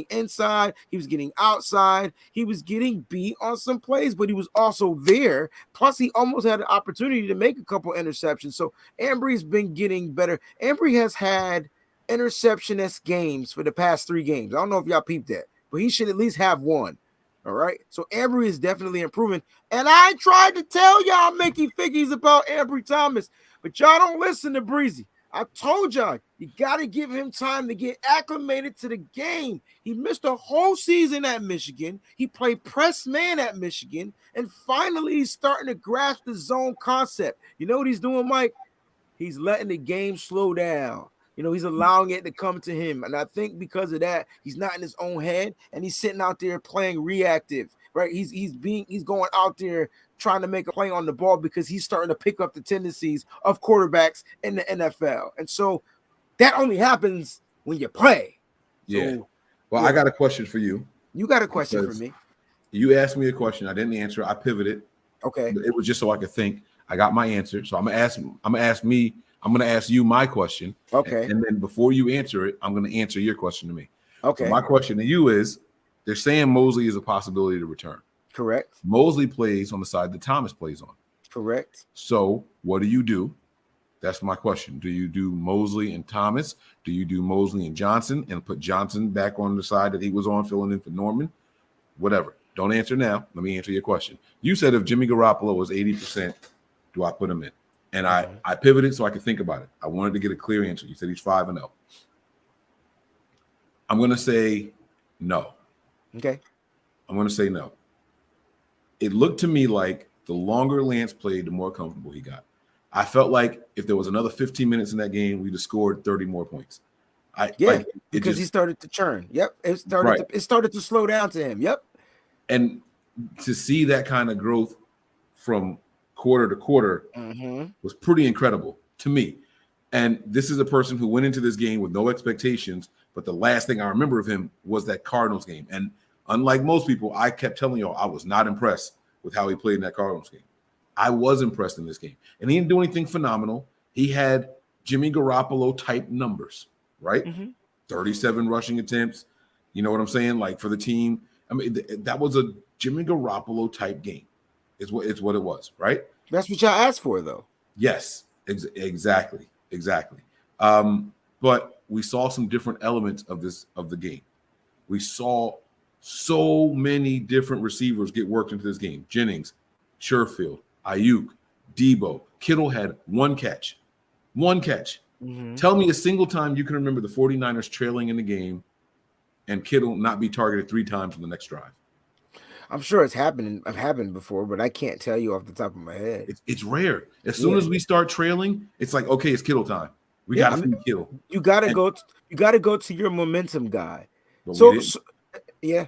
inside, he was getting outside, he was getting beat on some plays, but he was also there. Plus, he almost had an opportunity to make a couple interceptions. So Ambry's been getting better. Ambry has had interception-esque games for the past 3 games. I don't know if y'all peeped that, but he should at least have one. All right. So Ambry is definitely improving. And I tried to tell y'all Mickey Figgies about Ambry Thomas, but y'all don't listen to Breezy. I told y'all you got to give him time to get acclimated to the game. He missed a whole season at Michigan. He played press man at Michigan. And finally, he's starting to grasp the zone concept. You know what he's doing, Mike? He's letting the game slow down. He's allowing it to come to him. And I think because of that, he's not in his own head and he's sitting out there playing reactive, right? He's going out there trying to make a play on the ball because he's starting to pick up the tendencies of quarterbacks in the NFL. And so that only happens when you play. Yeah. I got a question for you. You got a question for me. You asked me a question. I didn't answer. I pivoted. Okay. It was just so I could think. I got my answer. So I'm going to ask you my question. Okay. And then before you answer it, I'm going to answer your question to me. Okay. So my question to you is, they're saying Mosley is a possibility to return. Correct. Mosley plays on the side that Thomas plays on. Correct. So what do? That's my question. Do you do Mosley and Thomas? Do you do Mosley and Johnson and put Johnson back on the side that he was on, filling in for Norman? Whatever. Don't answer now. Let me answer your question. You said if Jimmy Garoppolo was 80%, do I put him in? And I pivoted so I could think about it. I wanted to get a clear answer. You said he's 5-0. I'm going to say no. Okay. I'm going to say no. It looked to me like the longer Lance played, the more comfortable he got. I felt like if there was another 15 minutes in that game, we'd have scored 30 more points. Because he started to churn. Yep. It started to slow down to him. Yep. And to see that kind of growth from quarter to quarter was pretty incredible to me. And this is a person who went into this game with no expectations, but the last thing I remember of him was that Cardinals game. And unlike most people, I kept telling y'all I was not impressed with how he played in that Cardinals game. I was impressed in this game. And he didn't do anything phenomenal. He had Jimmy Garoppolo type numbers, right? 37 rushing attempts. You know what I'm saying? Like for the team. I mean, that was Jimmy Garoppolo type game. Is what it was, right? That's what y'all asked for, though. Yes, exactly. But we saw some different elements of the game. We saw so many different receivers get worked into this game. Jennings, Sherfield, Ayuk, Debo, Kittle had one catch. Mm-hmm. Tell me a single time you can remember the 49ers trailing in the game and Kittle not be targeted 3 times in the next drive. I'm sure it's happened before, but I can't tell you off the top of my head. It's rare. As soon as we start trailing, it's like, okay, it's Kittle time. We got to feed Kittle. You gotta go to your momentum guy. Yeah.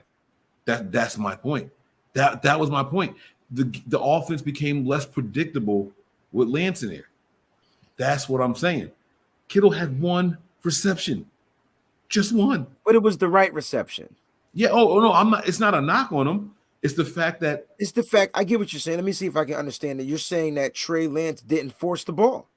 That's my point. That was my point. The offense became less predictable with Lance in there. That's what I'm saying. Kittle had one reception. Just one. But it was the right reception. Yeah. Oh no, I'm not. It's not a knock on him. It's the fact I get what you're saying. Let me see if I can understand it. You're saying that Trey Lance didn't force the ball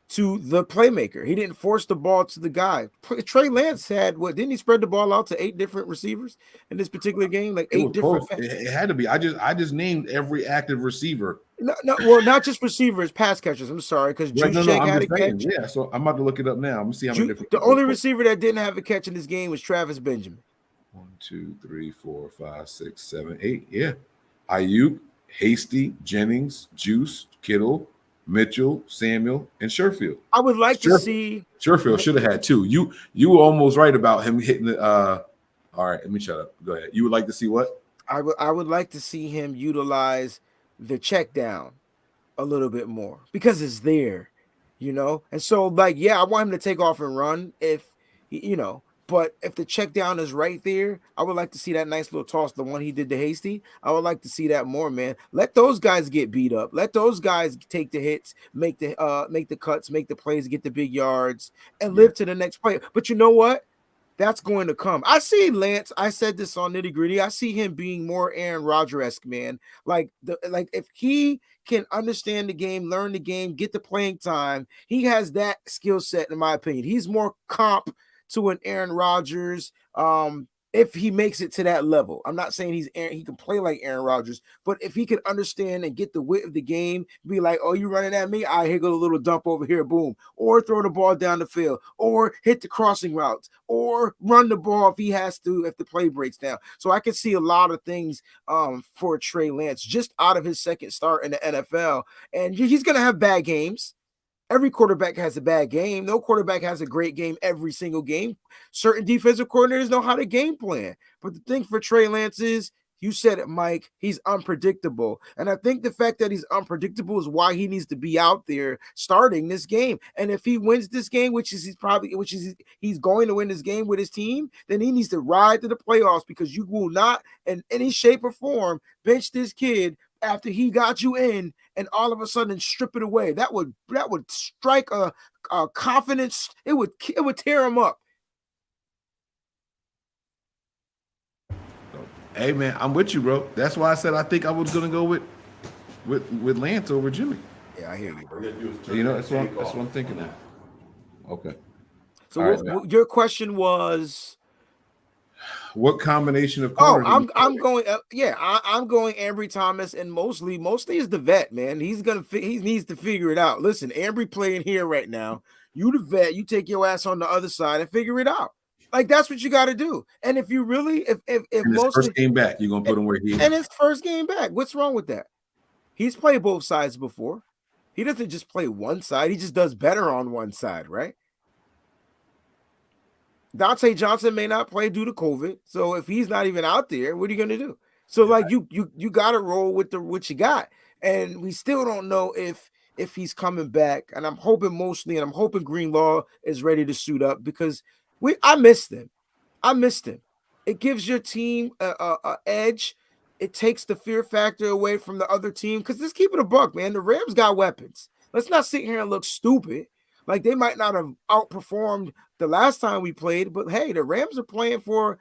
to the playmaker. He didn't force the ball to the guy. Trey Lance had didn't he spread the ball out to 8 different receivers in this particular game? Like 8 different. It had to be. I just named every active receiver. No, well, not just receivers, pass catchers. I'm sorry, because Juszczyk had a catch. Yeah, so I'm about to look it up now. I'm gonna see how many different. The only receiver that didn't have a catch in this game was Travis Benjamin. 1, 2, 3, 4, 5, 6, 7, 8. Yeah, Ayuk, Hasty, Jennings, Juice, Kittle, Mitchell, Samuel, and Sherfield. I would like to see Sherfield should have had 2. You were almost right about him hitting the. All right, let me shut up. Go ahead. You would like to see what? I would like to see him utilize the check down a little bit more because it's there, And so, I want him to take off and run but if the check down is right there, I would like to see that nice little toss, the one he did to Hasty. I would like to see that more, man. Let those guys get beat up. Let those guys take the hits, make the cuts, make the plays, get the big yards, and live to the next play. But you know what? That's going to come. I see Lance. I said this on Nitty Gritty. I see him being more Aaron Rodgers-esque, man. Like if he can understand the game, learn the game, get the playing time, he has that skill set, in my opinion. He's more comp to an Aaron Rodgers. If he makes it to that level. I'm not saying he can play like Aaron Rodgers, but if he can understand and get the wit of the game, be like, oh, you running at me? Here go a little dump over here, boom. Or throw the ball down the field, or hit the crossing routes, or run the ball if he has to, if the play breaks down. So I can see a lot of things for Trey Lance just out of his second start in the NFL. And he's going to have bad games. Every quarterback has a bad game. No quarterback has a great game every single game. Certain defensive coordinators know how to game plan. But the thing for Trey Lance is, you said it, Mike, he's unpredictable. And I think the fact that he's unpredictable is why he needs to be out there starting this game. And if he wins this game, which is he's going to win this game with his team, then he needs to ride to the playoffs, because you will not in any shape or form bench this kid after he got you in and all of a sudden strip it away. That would strike a confidence. It would tear him up. Hey man, I'm with you, bro. That's why I said I think I was gonna go with Lance over Jimmy. Yeah, I hear you, bro. That's what I'm thinking now. Okay. So your question was, what combination of corners? I'm going. I'm going Ambry Thomas and Mosley. Mosley is the vet, man. He needs to figure it out. Listen, Ambry playing here right now. You the vet. You take your ass on the other side and figure it out. Like, that's what you got to do. And if you really, if Mosley, first game back, you're gonna put him where he is. And his first game back. What's wrong with that? He's played both sides before. He doesn't just play one side. He just does better on one side, right? Dante Johnson may not play due to COVID. So if he's not even out there, what are you going to do? So you got to roll with what you got. And we still don't know if he's coming back. And I'm hoping Mosley and I'm hoping Greenlaw is ready to suit up, because I missed him. It gives your team a edge. It takes the fear factor away from the other team, because let's keep it a buck, man. The Rams got weapons. Let's not sit here and look stupid. Like, they might not have outperformed the last time we played, but hey, the Rams are playing for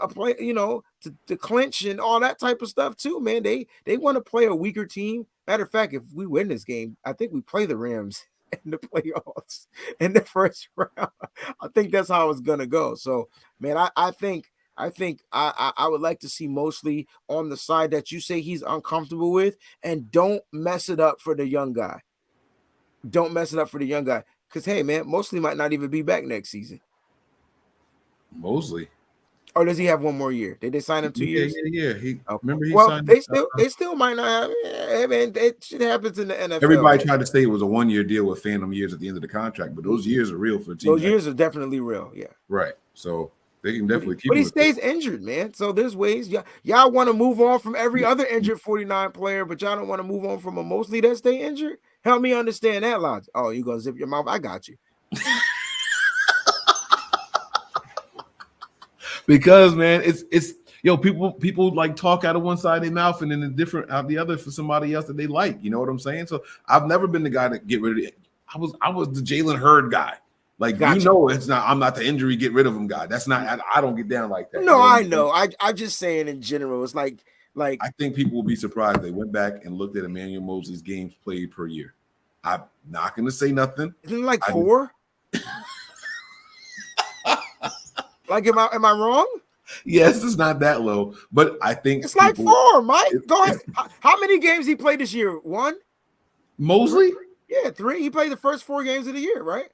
a play, to clinch and all that type of stuff too, man. They want to play a weaker team. Matter of fact, if we win this game, I think we play the Rams in the playoffs in the first round. I think that's how it's gonna go. So, man, I think I think I would like to see Mosley on the side that you say he's uncomfortable with, and don't mess it up for the young guy. Don't mess it up for the young guy. Because, hey, man, Mosley might not even be back next season. Mosley. Or does he have one more year? Did they sign him 2 years? Yeah. Remember he well, signed. they still might not have. Hey, man, that shit happens in the NFL. Everybody man. tried to say it was a 1 year deal with phantom years at the end of the contract, but those years are real for the team. Those years are definitely real. Yeah. Right. So they can definitely keep. But he stays injured, man. So there's ways. Y'all want to move on from every other injured 49 player, but y'all don't want to move on from a Mosley that stay injured. Help me understand that logic. Oh, you gonna zip your mouth? I got you. Because, man, it's people like talk out of one side of their mouth and then the different out the other for somebody else that they like. You know what I'm saying? So I've never been the guy to get rid of it. I was the Jalen Hurd guy. Like, Gotcha. you know, it's not. I'm not the injury get rid of him guy. That's not. I don't get down like that. No, I know. I just saying in general. It's like I think people will be surprised. They went back and looked at Emmanuel Mosley's games played per year. I'm not going to say nothing. Isn't it like 4? Like, am I wrong? Yes, it's not that low, but I think it's like 4, Mike. Go ahead. How many games he played this year? 1? Mosley? Yeah, 3. He played the first 4 games of the year, right?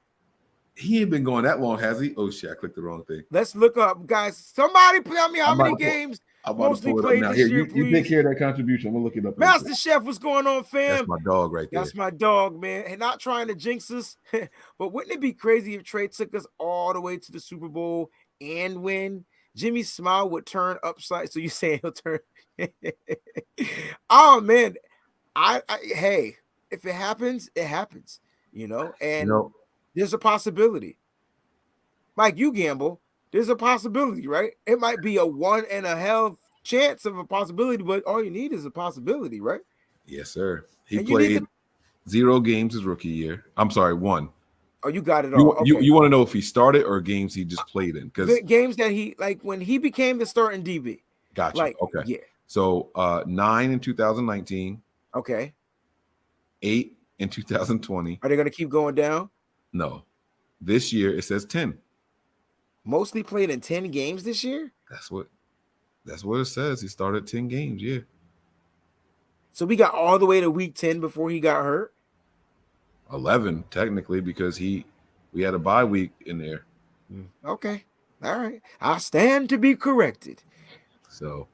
He ain't been going that long, has he? Oh shit, I clicked the wrong thing. Let's look up, guys. Somebody tell me how many games Mosley played this year. You take care of that contribution. I'm gonna look it up. Master Chef, what's going on, fam? That's my dog right there. That's my dog, man. And not trying to jinx us, but wouldn't it be crazy if Trey took us all the way to the Super Bowl and win? Jimmy's smile would turn upside. So you saying he'll turn? Oh man, hey, if it happens, it happens. You know, and there's a possibility. Mike, you gamble. There's a possibility, right? It might be a 1 in a hell chance of a possibility, but all you need is a possibility, right? Yes, sir. He played 0 games his rookie year. I'm sorry, 1. Oh, you got it all. You want to know if he started or games he just played in? Because games that he like when he became the starting DB. Gotcha. Like, okay. Yeah. So 9 in 2019. Okay. 8 in 2020. Are they going to keep going down? No. This year it says 10. Mostly played in 10 games this year? That's what it says. He started 10 games, yeah. So we got all the way to week 10 before he got hurt? 11 technically, because we had a bye week in there. Okay. All right. I stand to be corrected. So,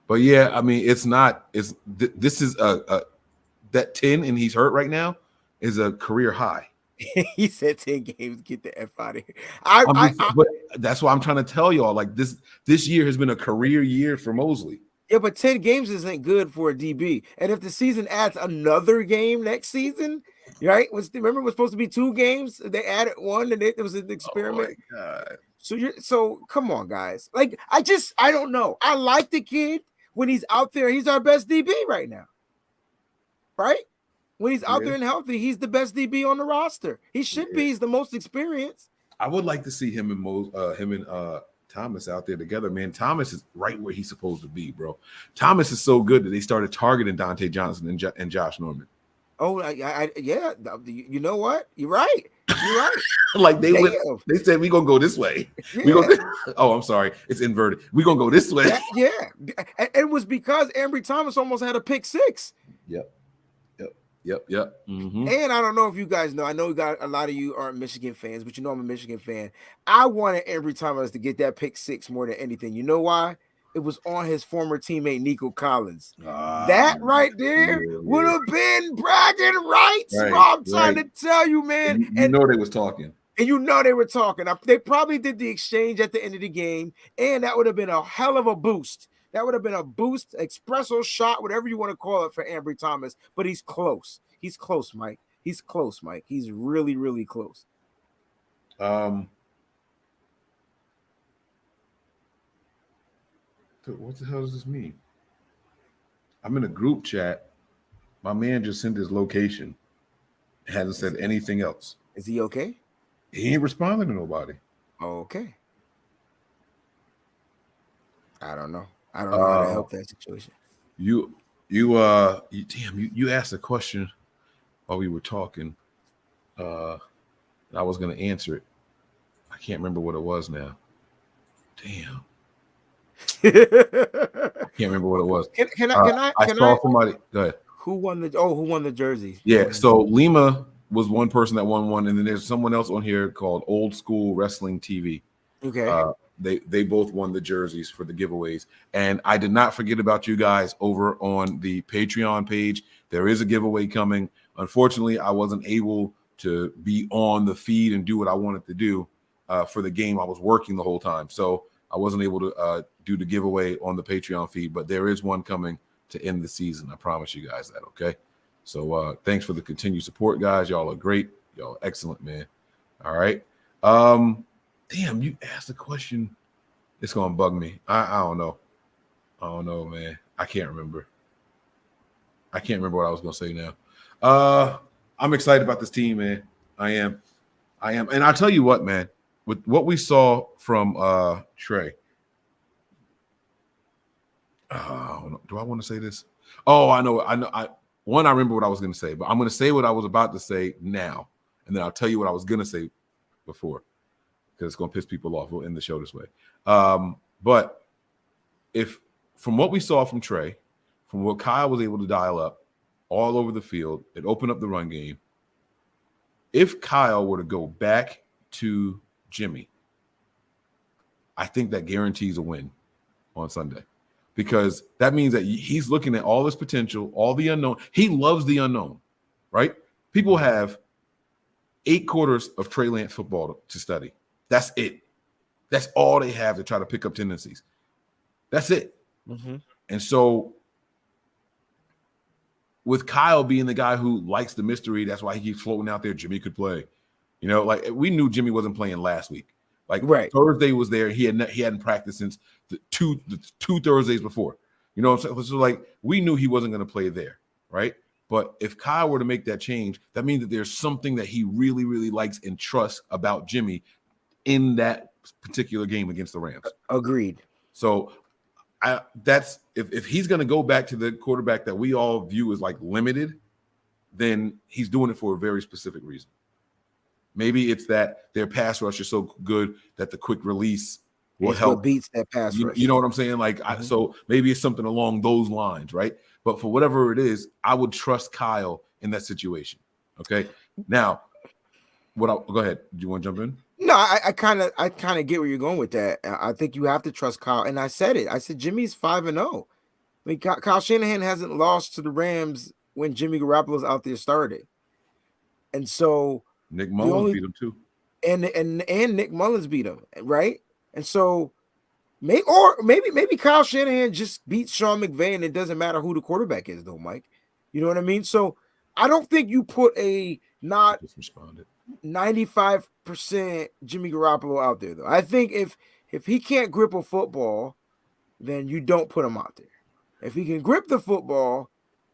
but yeah, I mean, this is that 10 and he's hurt right now is a career high. He said 10 games, get the F out of here. But that's why I'm trying to tell y'all, like this year has been a career year for Mosley. Yeah, but 10 games isn't good for a DB. And if the season adds another game next season, right? Remember it was supposed to be 2 games. They added 1 and it was an experiment. Oh my God. So come on, guys. Like, I don't know. I like the kid when he's out there. He's our best DB right now. Right? When he's out there and healthy, he's the best DB on the roster. He should be. He's the most experienced. I would like to see him and Thomas out there together, man. Thomas is right where he's supposed to be, bro. Thomas is so good that they started targeting Dante Johnson and Josh Norman. Oh, yeah. You know what? You're right. You're right. Like they said, we're gonna go this way. Yeah. I'm sorry, it's inverted. We're gonna go this way. Yeah. It was because Ambry Thomas almost had a pick 6. Yep. Mm-hmm. And I don't know if you guys know. I know a lot of you aren't Michigan fans, but you know I'm a Michigan fan. I wanted Ambry Thomas to get that pick 6 more than anything. You know why? It was on his former teammate Nico Collins. That right there would have been bragging rights. I'm trying to tell you, man. And you know they was talking. And you know they were talking. They probably did the exchange at the end of the game, and that would have been a hell of a boost. That would have been a boost, espresso shot, whatever you want to call it for Ambry Thomas. But he's close. He's close, Mike. He's close, Mike. He's really, really close. What the hell does this mean? I'm in a group chat. My man just sent his location. Hasn't said anything else. Is he okay? He ain't responding to nobody. Okay. I don't know. I don't know how to help that situation. You asked a question while we were talking. I was gonna answer it. I can't remember what it was now. Damn. I can't remember what it was. Can I saw somebody. Go ahead. Who won the jersey? Yeah, so Lima was one person that won one, and then there's someone else on here called Old School Wrestling TV. Okay. They both won the jerseys for the giveaways, and I did not forget about you guys over on the Patreon page. There is a giveaway coming. Unfortunately, I wasn't able to be on the feed and do what I wanted to do for the game. I was working the whole time, so I wasn't able to do the giveaway on the Patreon feed, but there is one coming to end the season. I promise you guys that, okay? So thanks for the continued support, guys. Y'all are great. Y'all are excellent, man. All right. Damn, you asked a question. It's going to bug me. I don't know. I don't know, man. I can't remember. I can't remember what I was going to say now. I'm excited about this team, man. I am. And I'll tell you what, man, with what we saw from Trey. Do I want to say this? Oh, I know. I remember what I was going to say, but I'm going to say what I was about to say now, and then I'll tell you what I was going to say before, because it's going to piss people off. We'll end the show this way. But if from what we saw from Trey, from what Kyle was able to dial up all over the field, it opened up the run game. If Kyle were to go back to Jimmy, I think that guarantees a win on Sunday. Because that means that he's looking at all this potential, all the unknown. He loves the unknown, right? People have 8 quarters of Trey Lance football to study. That's it. That's all they have to try to pick up tendencies. That's it. Mm-hmm. And so with Kyle being the guy who likes the mystery, that's why he keeps floating out there, Jimmy could play. You know, like we knew Jimmy wasn't playing last week. Like Thursday was there. He hadn't practiced since the two Thursdays before. You know what I'm saying? So like we knew he wasn't going to play there, right? But if Kyle were to make that change, that means that there's something that he really, really likes and trusts about Jimmy in that particular game against the Rams. Agreed. So that's if he's going to go back to the quarterback that we all view as like limited, then he's doing it for a very specific reason. Maybe it's that their pass rush is so good that the quick release will help. What beats that pass rush. You know what I'm saying? Like, so maybe it's something along those lines, right? But for whatever it is, I would trust Kyle in that situation. Okay. Now, go ahead. Do you want to jump in? No, I kind of get where you're going with that. I think you have to trust Kyle. And I said it. I said Jimmy's 5-0. I mean, Kyle Shanahan hasn't lost to the Rams when Jimmy Garoppolo's out there starting. And so Nick Mullins beat him too. And Nick Mullins beat him, right? And so maybe Kyle Shanahan just beats Sean McVay, and it doesn't matter who the quarterback is, though, Mike. You know what I mean? So I don't think you put a not 95% Jimmy Garoppolo out there, though. I think if he can't grip a football, then you don't put him out there. If he can grip the football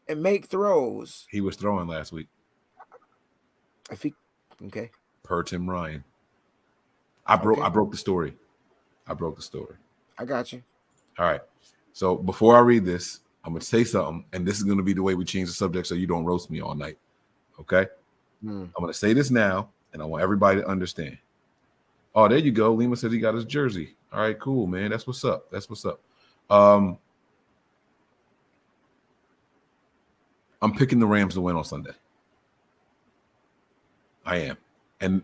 and make throws, he was throwing last week. Okay. Per Tim Ryan. I broke the story. I got you. All right. So before I read this, I'm going to say something, and this is going to be the way we change the subject so you don't roast me all night. Okay? I'm going to say this now, and I want everybody to understand. Oh, there you go. Lima says he got his jersey. All right, cool, man. That's what's up. I'm picking the Rams to win on Sunday. I am. And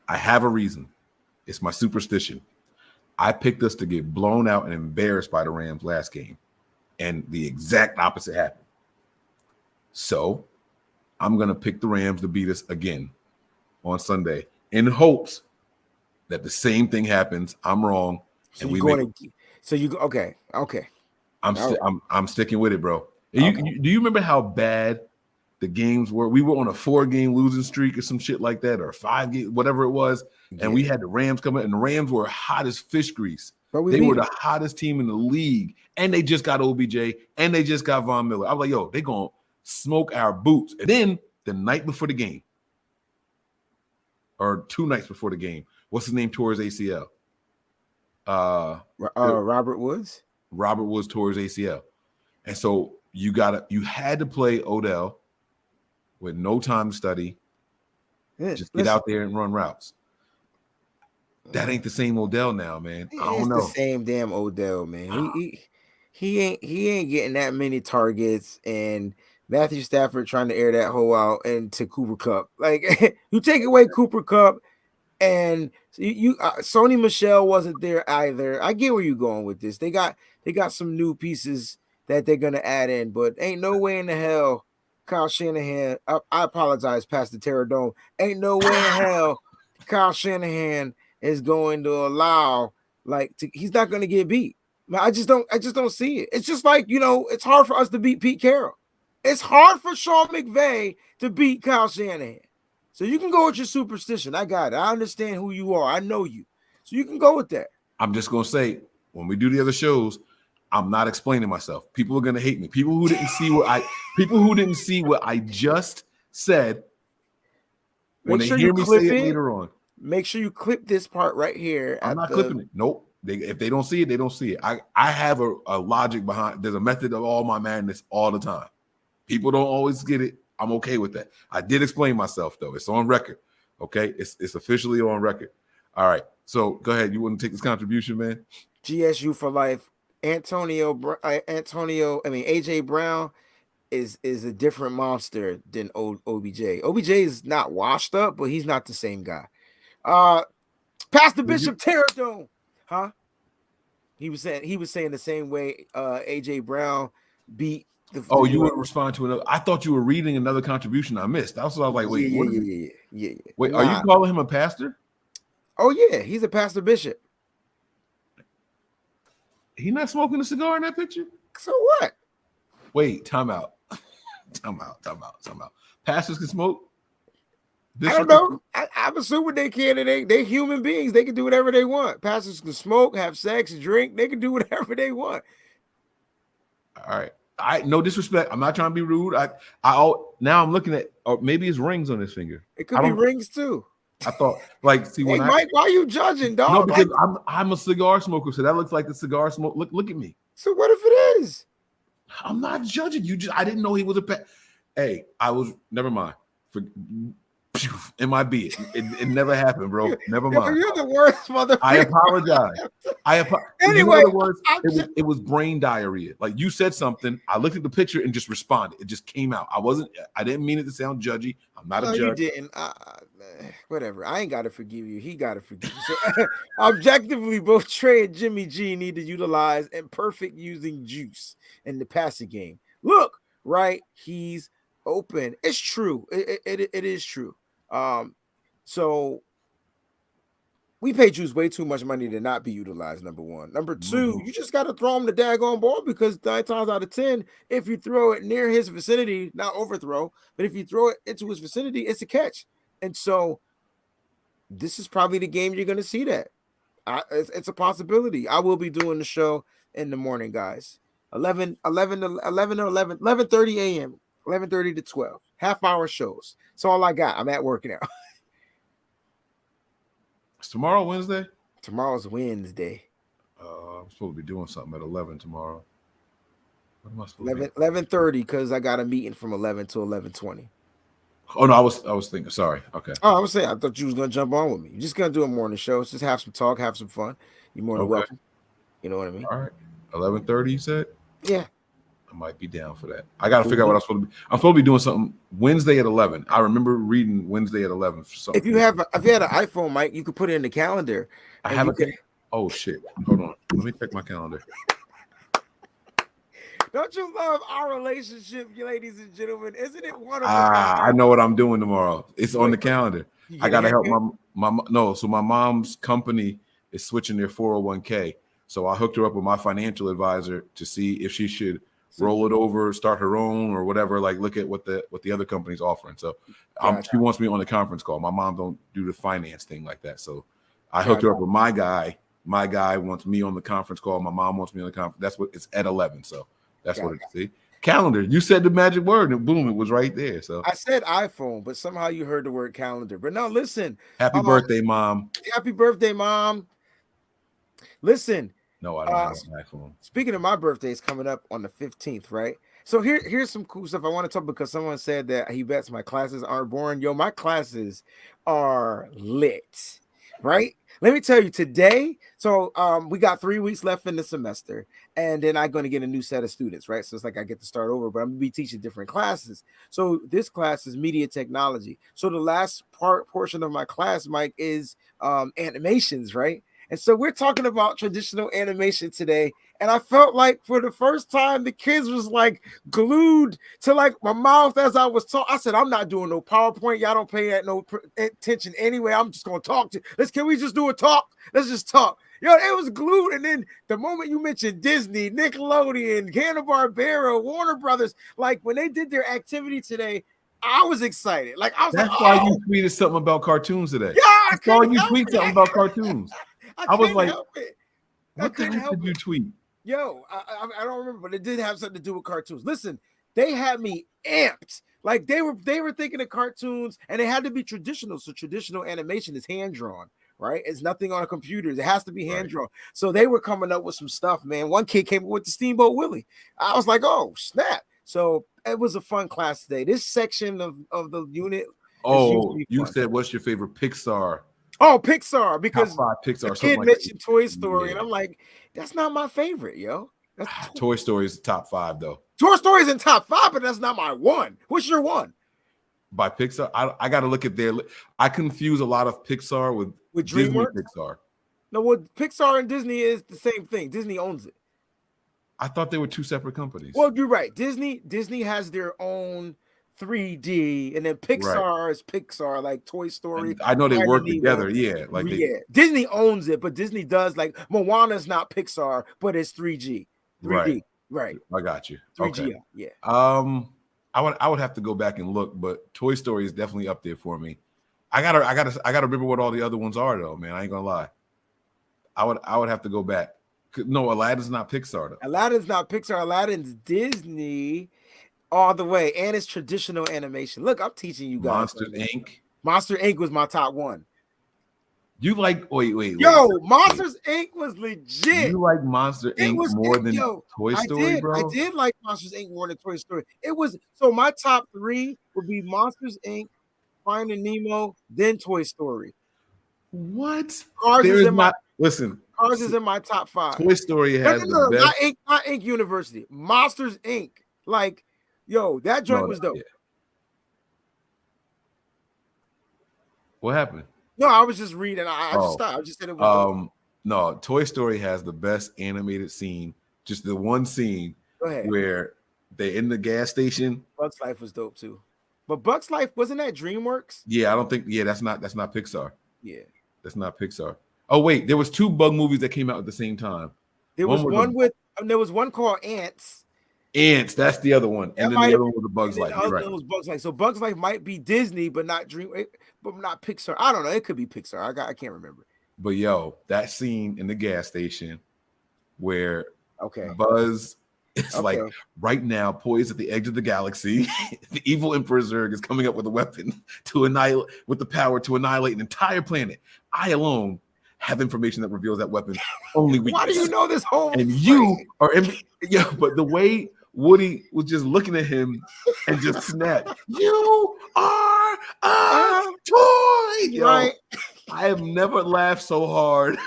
I have a reason. It's my superstition. I picked us to get blown out and embarrassed by the Rams last game. And the exact opposite happened. So I'm going to pick the Rams to beat us again on Sunday in hopes that the same thing happens. I'm wrong. So okay. I'm sticking with it, bro. Okay. Do you remember how bad the games were? We were on a 4-game losing streak or some shit like that, or 5 games, whatever it was. And we had the Rams come in, and the Rams were hot as fish grease. They were the hottest team in the league, and they just got OBJ, and they just got Von Miller. I was like, yo, they going to smoke our boots. And then the night before the game, or 2 nights before the game, what's his name tore his ACL? Robert Woods? Robert Woods tore his ACL. And so you had to play Odell with no time to study. Just get out there and run routes. that ain't the same Odell now, man. I don't It's know. the same damn Odell, man. He ain't getting that many targets, and Matthew Stafford trying to air that hole out into Cooper Cup. Like you take away Cooper Cup, and Sony Michelle wasn't there either. I get where you're going with this. They got some new pieces that they're gonna add in, but ain't no way in the hell Kyle Shanahan. I apologize, Pastor Terradome. Ain't no way in hell Kyle Shanahan is going to allow he's not going to get beat. I just don't see it. It's just like, it's hard for us to beat Pete Carroll. It's hard for Sean McVay to beat Kyle Shanahan. So you can go with your superstition. I got it. I understand who you are. I know you. So you can go with that. I'm just going to say, when we do the other shows, I'm not explaining myself. People are going to hate me. People who didn't see what I just said, when they hear me say it later on. Make sure you clip this part right here. I'm not clipping it. Nope. If they don't see it, they don't see it. I have a logic behind. There's a method of all my madness all the time. People don't always get it. I'm okay with that. I did explain myself though. It's on record. Okay, it's officially on record. All right. So go ahead. You want to take this contribution, man? GSU for life. AJ Brown is a different monster than OBJ. OBJ is not washed up, but he's not the same guy. Pastor Bishop Terradome, huh? He was saying the same way AJ Brown beat the. You would respond to another. I thought you were reading another contribution I missed. That's what I was like. Wait, yeah. Wait, are you calling him a pastor? Oh yeah, he's a Pastor Bishop. He not smoking a cigar in that picture? So what? Wait, time out. Time out. Pastors can smoke? I don't know. I'm assuming they can. They're human beings. They can do whatever they want. Pastors can smoke, have sex, drink. They can do whatever they want. All right. No disrespect. I'm not trying to be rude. Now I'm looking at, or maybe it's rings on his finger. It could be rings too. I thought, see, hey, Mike, why are you judging, dog? No, because I'm a cigar smoker, so that looks like the cigar smoke. Look at me. So what if it is? I'm not judging you. I didn't know he was a Hey, never mind. MIB. It never happened, bro. Never mind. You're the worst motherfucker. I apologize. Anyway, it was brain diarrhea. Like you said something, I looked at the picture and just responded. It just came out. I didn't mean it to sound judgy. I'm not a judge. You didn't. Whatever. I ain't got to forgive you. He got to forgive you. So, objectively, both Trey and Jimmy G need to utilize imperfect using juice in the passing game. Look, right? He's open. It's true. It is true. So we pay Juice way too much money to not be utilized, number one. Number two, you just got to throw him the daggone ball, because 9 times out of 10, if you throw it near his vicinity, not overthrow, but if you throw it into his vicinity, it's a catch. And so this is probably the game you're going to see that. It's a possibility. I will be doing the show in the morning, guys. 11:30 a.m., 11:30 to 12. Half-hour shows. That's all I got. I'm at work now. Is tomorrow Wednesday? Tomorrow's Wednesday. I'm supposed to be doing something at 11 tomorrow. What am I supposed 11:30, because I got a meeting from 11 to 11:20. Oh no, I was thinking. Sorry. Okay. Oh, I was saying, I thought you was gonna jump on with me. You're just gonna do a morning show. Just have some talk, have some fun. You're more than welcome. You know what I mean? All right. 11:30, you said? Yeah. I might be down for that. I got to figure out what I'm supposed to be. I'm supposed to be doing something Wednesday at 11. I remember reading Wednesday at 11 for something. If you had an iPhone, Mike, you could put it in the calendar. I have Oh shit! Hold on. Let me check my calendar. Don't you love our relationship, ladies and gentlemen? Isn't it wonderful? I know what I'm doing tomorrow. It's on the calendar. I gotta help my mom's company is switching their 401k. So I hooked her up with my financial advisor to see if she should roll it over, start her own, or whatever. Like look at what the other company's offering. So she wants me on the conference call. My mom don't do the finance thing like that. So I hooked her up with my guy. My guy wants me on the conference call. My mom wants me on the conference. That's what it's at 11. So that's what it is. See? Calendar. You said the magic word, and boom, it was right there. So I said iPhone, but somehow you heard the word calendar. But no, listen. Happy birthday, Mom. Happy birthday, Mom. Listen. No, I don't have an iPhone. Speaking of my birthday, it's coming up on the 15th, right? So here's some cool stuff I want to talk, because someone said that he bets my classes aren't boring. Yo, my classes are lit. right? Let me tell you today. So we got 3 weeks left in the semester, and then I'm going to get a new set of students, right? So it's like I get to start over, but I'm going to be teaching different classes. So this class is media technology. So the last portion of my class, Mike, is animations, right? And so we're talking about traditional animation today. And I felt like for the first time, the kids was like glued to like my mouth as I was talking. I said, I'm not doing no PowerPoint. Y'all don't pay that no attention anyway. I'm just going to talk to can we just do a talk? Let's just talk. Yo, it was glued. And then the moment you mentioned Disney, Nickelodeon, Hanna-Barbera, Warner Brothers, like when they did their activity today, I was excited. Like I was That's like, why you tweeted something about cartoons today. Yeah, I saw you tweet something about cartoons. I was like, what the heck did you tweet? Yo, I don't remember, but it did have something to do with cartoons. Listen, they had me amped. Like they were thinking of cartoons, and it had to be traditional. So traditional animation is hand drawn, right? It's nothing on a computer. It has to be hand drawn. So they were coming up with some stuff, man. One kid came up with the Steamboat Willie. I was like, oh snap! So it was a fun class today. This section of the unit. Oh, you said what's your favorite Pixar? Oh, Pixar, because top 5 Pixar. The kid mentioned Toy Story, and I'm like, that's not my favorite, yo. Toy Story is the top 5, though. Toy Story is in top 5, but that's not my one. What's your one? By Pixar, I got to look at their. I confuse a lot of Pixar with Disney Pixar. No, what Pixar and Disney is the same thing. Disney owns it. I thought they were 2 separate companies. Well, you're right. Disney has their own 3D, and then Pixar is Pixar, like Toy Story. And I know they work together, yeah. Like Disney owns it, but Disney does like Moana's not Pixar, but it's 3G, 3D, right? I got you. 3G, okay. Yeah. I would have to go back and look, but Toy Story is definitely up there for me. I gotta remember what all the other ones are, though, man. I ain't gonna lie. I would have to go back. No, Aladdin's not Pixar, though. Aladdin's not Pixar. Aladdin's Disney. All the way, and it's traditional animation. Look, I'm teaching you guys. Monsters Inc. Monster Inc. was my top one. You like wait. Monsters Inc. was legit. You like Monster Inc. more than Toy Story, bro? I did like Monsters Inc. more than Toy Story. It was so my top 3 would be Monsters Inc., Finding Nemo, then Toy Story. What? Cars is in my listen. Cars is in my top 5. Toy Story has the best. Not Inc. University. Monsters Inc. Like. Yo, that joint was dope. Yeah. What happened? No, I was just reading. I just stopped. I just said it was dope. No, Toy Story has the best animated scene. Just the one scene where they're in the gas station. Bugs Life was dope too. But Bugs Life, wasn't that DreamWorks? Yeah, I don't think. Yeah, that's not Pixar. Yeah, that's not Pixar. Oh wait, there was 2 bug movies that came out at the same time. There was there was one called Ants. Ants, that's the other one, and then the other one was the Bugs Life. Right. Was Bugs Life. So Bugs Life might be Disney, but not but not Pixar. I don't know. It could be Pixar. I can't remember. But yo, that scene in the gas station where Buzz is like right now poised at the edge of the galaxy. The evil Emperor Zurg is coming up with a weapon to annihilate, with the power to annihilate an entire planet. I alone have information that reveals that weapon only weakness. Why do you know this whole? And you are but the way Woody was just looking at him and just snapped. You are a toy. Yo, right. I have never laughed so hard.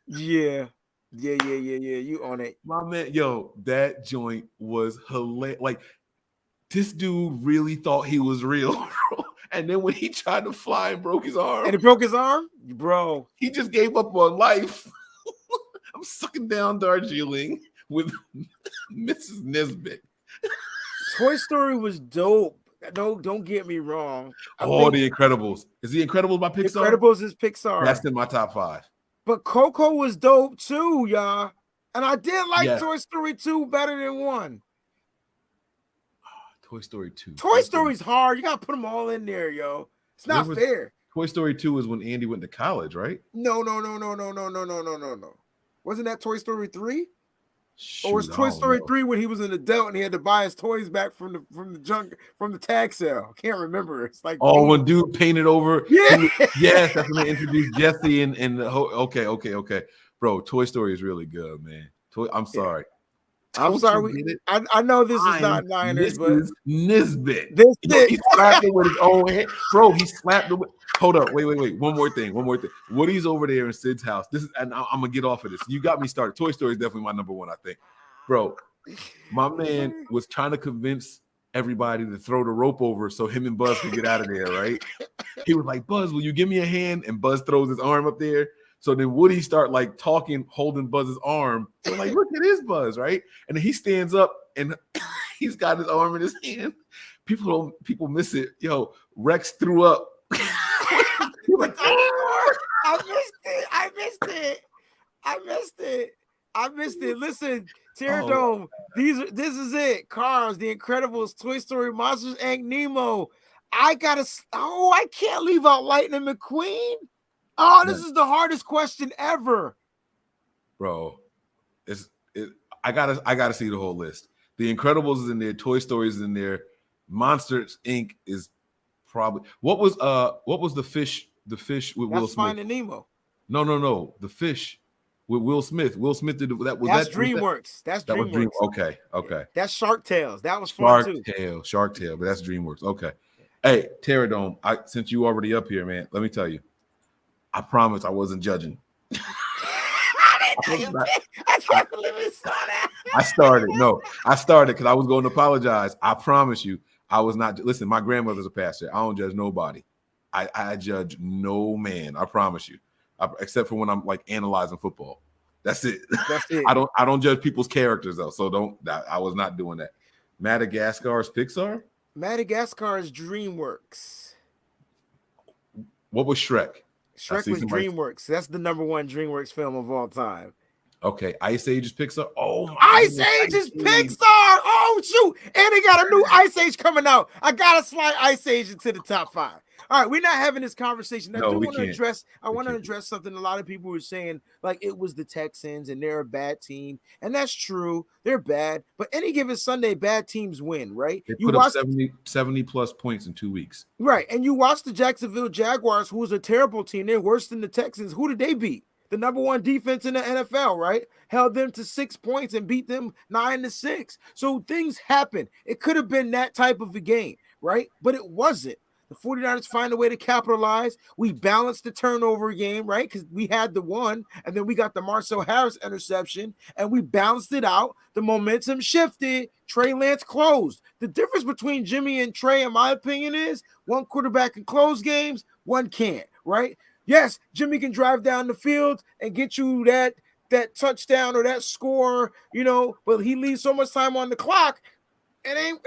Yeah. You on it. My man, yo, that joint was hilarious. Like, this dude really thought he was real, bro. And then when he tried to fly and broke his arm. And it broke his arm? Bro. He just gave up on life. I'm sucking down Darjeeling with Mrs. Nesbitt. Toy Story was dope. No, don't get me wrong. The Incredibles. Is The Incredibles by Pixar? Incredibles is Pixar. That's in my top 5. But Coco was dope too, y'all. And I did like Toy Story 2 better than 1. Toy Story 2. Toy Story's hard. You got to put them all in there, yo. It's not fair. Toy Story 2 is when Andy went to college, right? No. Wasn't that Toy Story 3? Or was Toy Story 3 when he was an adult and he had to buy his toys back from the tag sale? I can't remember. It's like when dude painted over. Yeah. Yes, that's when they introduced Jesse and the whole. Okay. Bro, Toy Story is really good, man. I'm sorry. I'm sorry. I know this is not Niners, but Nisbet. This he slapped it with his own hand. Bro, he slapped it with. Hold up. Wait. One more thing. Woody's over there in Sid's house. I'm going to get off of this. You got me started. Toy Story is definitely my number one, I think. Bro, my man was trying to convince everybody to throw the rope over so him and Buzz could get out of there, right? He was like, Buzz, will you give me a hand? And Buzz throws his arm up there. So then Woody start like talking, holding Buzz's arm. So like, look at his Buzz, right? And then he stands up and he's got his arm in his hand. People miss it. Yo, Rex threw up. He's like, oh! I missed it. Listen, Terradome, this is it. Cars, The Incredibles, Toy Story, Monsters, Inc., Nemo. I can't leave out Lightning McQueen. Oh, this is the hardest question ever. Bro, I gotta see the whole list. The Incredibles is in there, Toy Story is in there, Monsters Inc. is probably what was the fish with Will Smith? Finding Nemo. No, the fish with Will Smith. Will Smith did that. That's DreamWorks. That's DreamWorks. Okay. That's Shark Tales. That was fun too. Shark Tale, but that's DreamWorks. Okay. Hey, Terradome, since you already up here, man, let me tell you. I promise I wasn't judging. I can't believe we saw that. I started because I was going to apologize. I promise you, I was not. Listen, my grandmother's a pastor. I don't judge nobody. I judge no man. I promise you, except for when I'm like analyzing football. That's it. I don't judge people's characters though. So I was not doing that. Madagascar is Pixar. Madagascar is DreamWorks. What was Shrek? Shrek was DreamWorks. That's the number one DreamWorks film of all time. Okay, Ice Age is Pixar. Oh, Ice Age is Pixar. Oh, shoot. And they got a new Ice Age coming out. I got to slide Ice Age into the top 5. All right, we're not having this conversation. I want to address something a lot of people were saying, like it was the Texans and they're a bad team. And that's true. They're bad. But any given Sunday, bad teams win, right? They put up 70 plus points in 2 weeks. Right. And you watch the Jacksonville Jaguars, who was a terrible team. They're worse than the Texans. Who did they beat? The number one defense in the NFL, right? Held them to 6 points and beat them 9-6. So things happen. It could have been that type of a game, right? But it wasn't. The 49ers find a way to capitalize. We balanced the turnover game, right? Because we had the one, and then we got the Marcel Harris interception, and we balanced it out. The momentum shifted. Trey Lance closed. The difference between Jimmy and Trey, in my opinion, is one quarterback can close games, one can't, right? Yes, Jimmy can drive down the field and get you that touchdown or that score, but he leaves so much time on the clock. It ain't,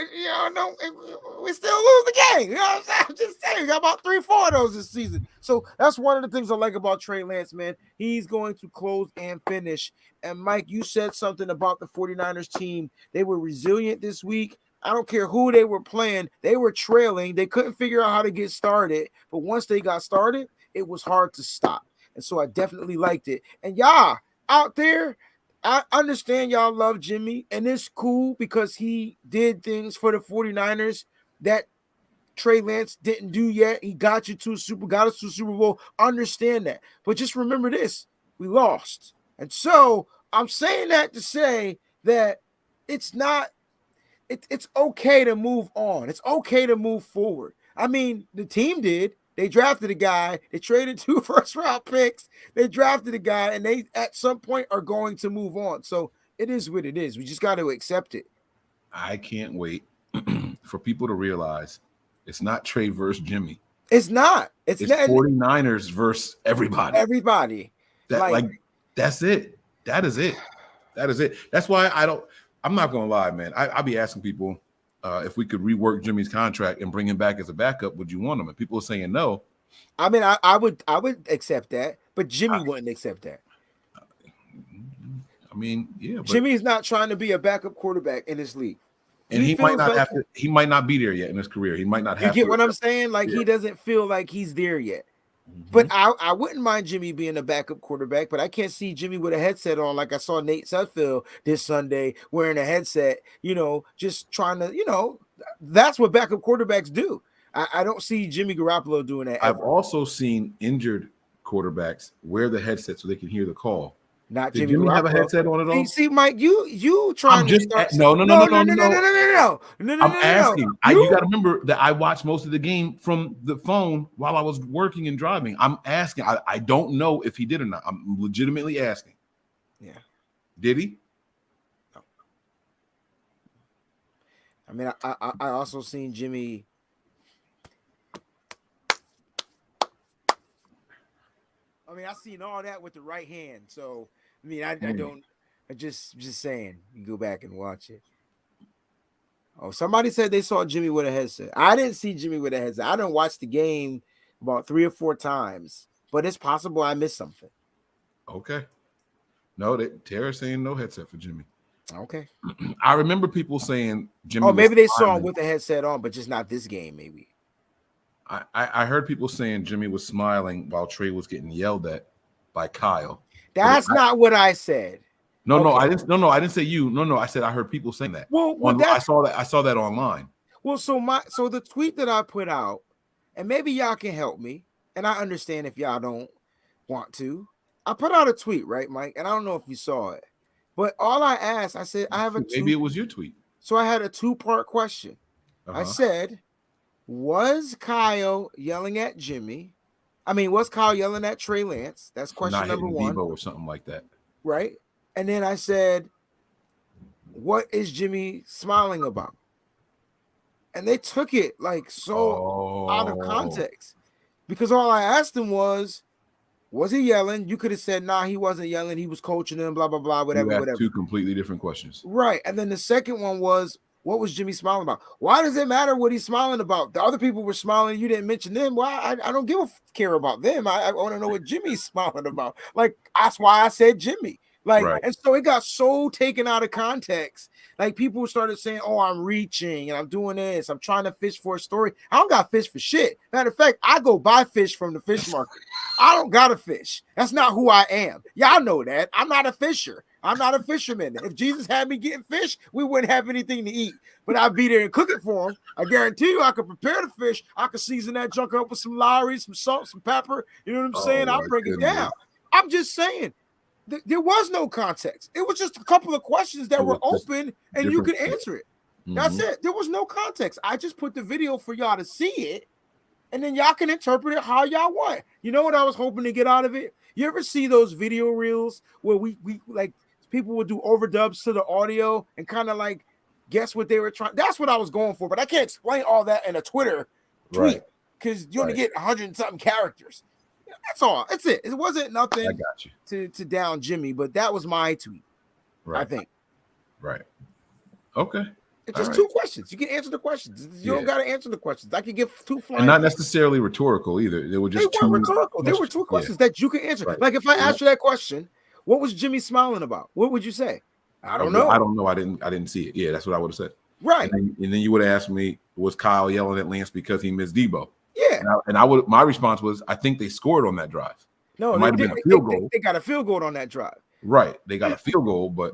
we still lose the game. You know what I'm saying? I'm just saying, we got about 3-4 of those this season. So that's one of the things I like about Trey Lance, man. He's going to close and finish. And Mike, you said something about the 49ers team. They were resilient this week. I don't care who they were playing. They were trailing. They couldn't figure out how to get started. But once they got started, it was hard to stop. And so I definitely liked it. And y'all out there, I understand y'all love Jimmy, and it's cool because he did things for the 49ers that Trey Lance didn't do yet. He got us to Super Bowl. Understand that. But just remember this, we lost. And so I'm saying that to say that it's okay to move on. It's okay to move forward. I mean, the team did. They drafted a guy. They traded 2 first-round picks. They drafted a guy, and they at some point are going to move on. So it is what it is. We just got to accept it. I can't wait for people to realize it's not Trey versus Jimmy. It's not. It's not 49ers versus everybody. Everybody. That's it. That is it. That's why I'm not going to lie, man. I'll be asking people, if we could rework Jimmy's contract and bring him back as a backup, would you want him? And people are saying no. I mean, I would accept that, but Jimmy wouldn't accept that. I mean, yeah. But Jimmy's not trying to be a backup quarterback in this league. And he might not have to. He might not be there yet in his career. He might not have. You get what I'm saying? Like he doesn't feel like he's there yet. Mm-hmm. But I wouldn't mind Jimmy being a backup quarterback, but I can't see Jimmy with a headset on like I saw Nate Sudfeld this Sunday wearing a headset, just trying to, that's what backup quarterbacks do. I don't see Jimmy Garoppolo doing that. I've also seen injured quarterbacks wear the headset so they can hear the call. Not Did Jimmy Jimmy have a Garoppolo. headset on at all? See, Mike, you trying to start? No. No. I'm asking. You got to remember that I watched most of the game from the phone while I was working and driving. I'm asking. I don't know if he did or not. I'm legitimately asking. Yeah. Did he? No. I mean, I also seen Jimmy. I mean, I seen all that with the right hand. So I mean, I don't. I just saying. You go back and watch it. Oh, somebody said they saw Jimmy with a headset. I didn't see Jimmy with a headset. I didn't watch the game about 3 or 4 times, but it's possible I missed something. Okay. No, Tara's saying no headset for Jimmy. Okay. I remember people saying Jimmy. Oh, maybe they saw him with the headset on, but just not this game. Maybe. I heard people saying Jimmy was smiling while Trey was getting yelled at by Kyle. That's not what I said. No, I didn't. No, I didn't say you. No, I said I heard people saying that. Well, I saw that. I saw that online. Well, so the tweet that I put out, and maybe y'all can help me, and I understand if y'all don't want to. I put out a tweet, right, Mike? And I don't know if you saw it, but all I asked, I said, I have a maybe it was your tweet. So I had a 2-part question. I said, was Kyle yelling at Jimmy? I mean, was Kyle yelling at Trey Lance? That's question number 1. Debo or something like that. Right. And then I said, what is Jimmy smiling about? And they took it like so out of context, because all I asked him was he yelling? You could have said, nah, he wasn't yelling. He was coaching him, blah, blah, blah, whatever. 2 completely different questions. Right. And then the second one was, what was Jimmy smiling about? Why does it matter what he's smiling about? The other people were smiling. You didn't mention them. Why? I don't care about them. I want to know what Jimmy's smiling about. Like, that's why I said Jimmy. Like, and so it got so taken out of context. Like, people started saying, oh, I'm reaching and I'm doing this. I'm trying to fish for a story. I don't got fish for shit. Matter of fact, I go buy fish from the fish market. I don't got a fish. That's not who I am. Y'all know that. I'm not a fisher. I'm not a fisherman. If Jesus had me getting fish, we wouldn't have anything to eat. But I'd be there and cook it for him. I guarantee you I could prepare the fish. I could season that junk up with some Lowry, some salt, some pepper. You know what I'm saying? I'll bring it down. I'm just saying. There was no context. It was just a couple of questions that were open and you could answer it. That's it. There was no context. I just put the video for y'all to see it, and then y'all can interpret it how y'all want. You know what I was hoping to get out of it? You ever see those video reels where we like people would do overdubs to the audio and kind of like guess what they were trying? That's what I was going for, but I can't explain all that in a Twitter tweet because you only get 100 and something characters. That's all. That's it. It wasn't nothing I got you. to down Jimmy, but that was my tweet. I think. Right. Okay. It's just 2 questions. You can answer the questions. You don't got to answer the questions. I can give 2 flying. And not necessarily rhetorical either. They were just they weren't rhetorical. There were 2 questions that you can answer. Like if I asked you that question, what was Jimmy smiling about? What would you say? I don't know. I don't know. I didn't see it. Yeah, that's what I would have said. Right. And then you would have asked me, was Kyle yelling at Lance because he missed Debo? Yeah. And I would. My response was, I think they scored on that drive. No, it might have been a field goal. They got a field goal on that drive. Right. They got a field goal, but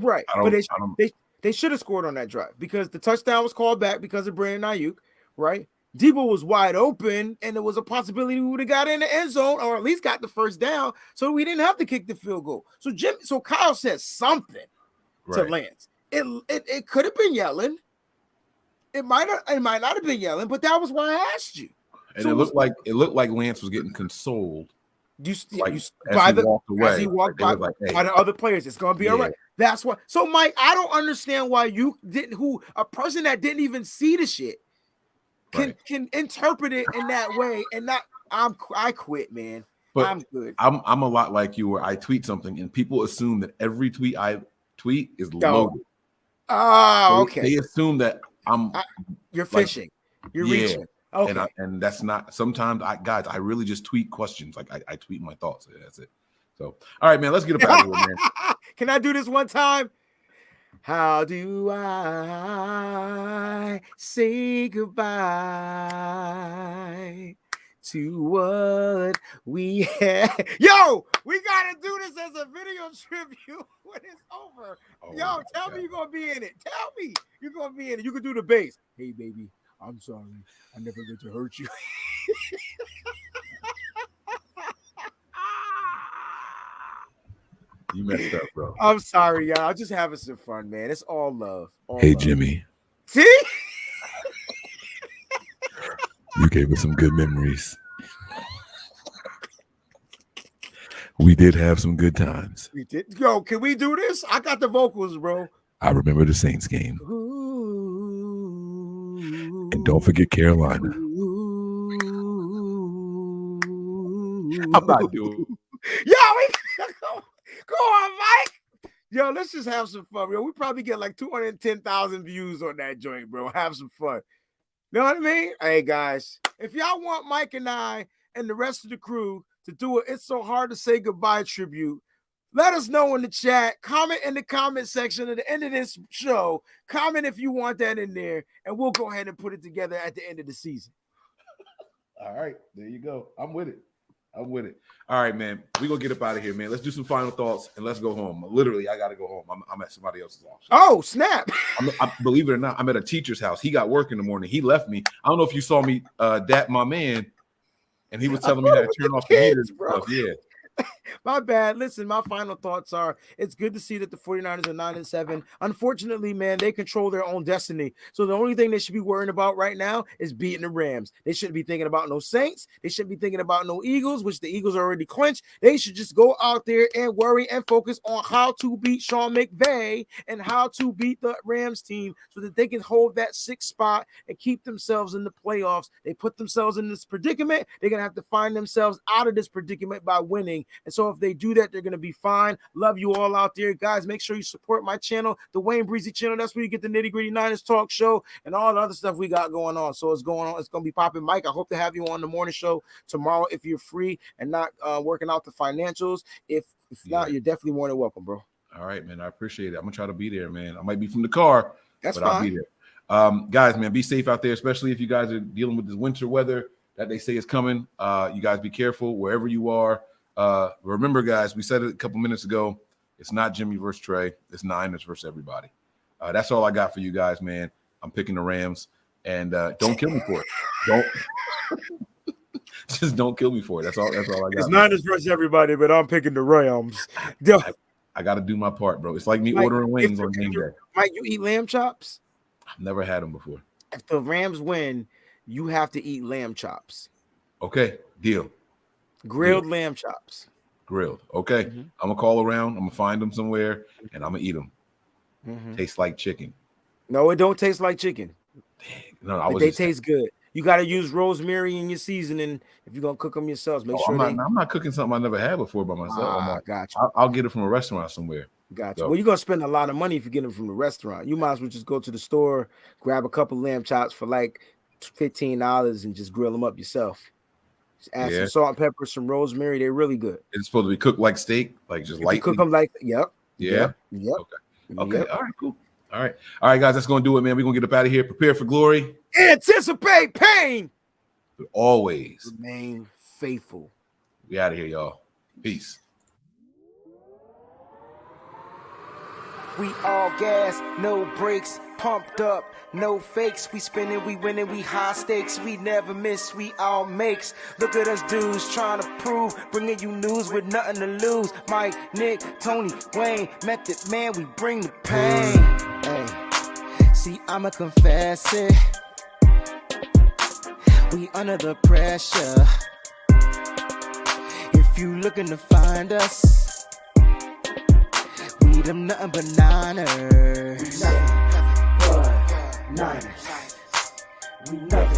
they should have scored on that drive because the touchdown was called back because of Brandon Ayuk. Right. Debo was wide open, and there was a possibility we would have got in the end zone or at least got the first down, so we didn't have to kick the field goal. So Kyle said something to Lance. It could have been yelling. It might not have been yelling, but that was why I asked you. And so it looked like Lance was getting consoled. As he walked by the other players. It's gonna be all right. That's why. So Mike, I don't understand why you didn't. A person that didn't even see the shit can interpret it in that way and not. I quit, man. But I'm good. I'm a lot like you, where I tweet something and people assume that every tweet I tweet is loaded. Oh, okay. They assume that you're fishing. You're reaching. Okay. And that's not. Sometimes I really just tweet questions. Like I tweet my thoughts. That's it. So all right, man. Let's get up out of here, man. Can I do this one time? How do I say goodbye to what we had? Yo, we gotta do this as a video tribute when it's over. Yo, tell me you're gonna be in it. Tell me you're gonna be in it. You can do the bass. Hey, baby, I'm sorry. I never meant to hurt you. You messed up, bro. I'm sorry, y'all. I'm just having some fun, man. It's all love. Hey, Jimmy. See? You gave us some good memories. We did have some good times. We did. Yo, can we do this? I got the vocals, bro. I remember the Saints game. And don't forget Carolina. I'm not doing it. Yo, go on, Mike. Yo, let's just have some fun, bro. We probably get like 210,000 views on that joint, bro. Have some fun. You know what I mean? Hey, guys, if y'all want Mike and I and the rest of the crew to do it, It's So Hard to Say Goodbye tribute, let us know in the chat. Comment in the comment section at the end of this show. Comment if you want that in there, and we'll go ahead and put it together at the end of the season. All right, there you go. I'm with it. All right, man. We're going to get up out of here, man. Let's do some final thoughts, and let's go home. Literally, I got to go home. I'm at somebody else's house. Oh, snap. Believe it or not, I'm at a teacher's house. He got work in the morning. He left me. I don't know if you saw me dap my man, and he was telling me how to turn off the heaters, bro. Yeah. My bad. Listen, my final thoughts are it's good to see that the 49ers are 9-7. Unfortunately, man, they control their own destiny. So the only thing they should be worrying about right now is beating the Rams. They shouldn't be thinking about no Saints. They shouldn't be thinking about no Eagles, which the Eagles are already clinched. They should just go out there and worry and focus on how to beat Sean McVay and how to beat the Rams team so that they can hold that 6th spot and keep themselves in the playoffs. They put themselves in this predicament. They're going to have to find themselves out of this predicament by winning. And so if they do that, they're going to be fine. Love you all out there. Guys, make sure you support my channel, the Wayne Breezy channel. That's where you get the Nitty Gritty Niners talk show and all the other stuff we got going on. So it's going on. It's going to be popping. Mike, I hope to have you on the morning show tomorrow if you're free and not working out the financials. If not, you're definitely more than welcome, bro. All right, man. I appreciate it. I'm going to try to be there, man. I might be from the car, but fine. I'll be there. Guys, man, be safe out there, especially if you guys are dealing with this winter weather that they say is coming. You guys be careful wherever you are. Remember, guys, we said it a couple minutes ago. It's not Jimmy versus Trey. It's Niners versus everybody. That's all I got for you guys, man. I'm picking the Rams, and don't kill me for it. Just don't kill me for it. That's all I got. It's Niners versus everybody, but I'm picking the Rams. I got to do my part, bro. It's like me ordering wings on game day. Mike, you eat lamb chops? I've never had them before. If the Rams win, you have to eat lamb chops. Okay, deal. Grilled lamb chops. Grilled. Okay. I'm going to call around. I'm going to find them somewhere, and I'm going to eat them. Tastes like chicken. No, it don't taste like chicken. Dang. No, they taste good. You got to use rosemary in your seasoning if you're going to cook them yourselves. Make sure I'm not cooking something I never had before by myself. Gotcha. I'll get it from a restaurant somewhere. Gotcha. So. Well, you're going to spend a lot of money if you get them from the restaurant. You might as well just go to the store, grab a couple lamb chops for like $15 and just grill them up yourself. Add some salt and pepper, some rosemary. They're really good. It's supposed to be cooked like steak, like just lightly. Cook them like, Yeah. Yep. Okay. All right. Cool. All right, guys. That's gonna do it, man. We're gonna get up out of here. Prepare for glory. Anticipate pain. But always remain faithful. We out of here, y'all. Peace. We all gas, no brakes, pumped up, no fakes. We spinning, we winning, we high stakes. We never miss, we all makes. Look at us dudes trying to prove, bringing you news with nothing to lose. Mike, Nick, Tony, Wayne, Method Man, we bring the pain. Hey, see, I'ma confess it. We under the pressure. If you looking to find us, them nothing but Niners. Nothing but Niners. We nothing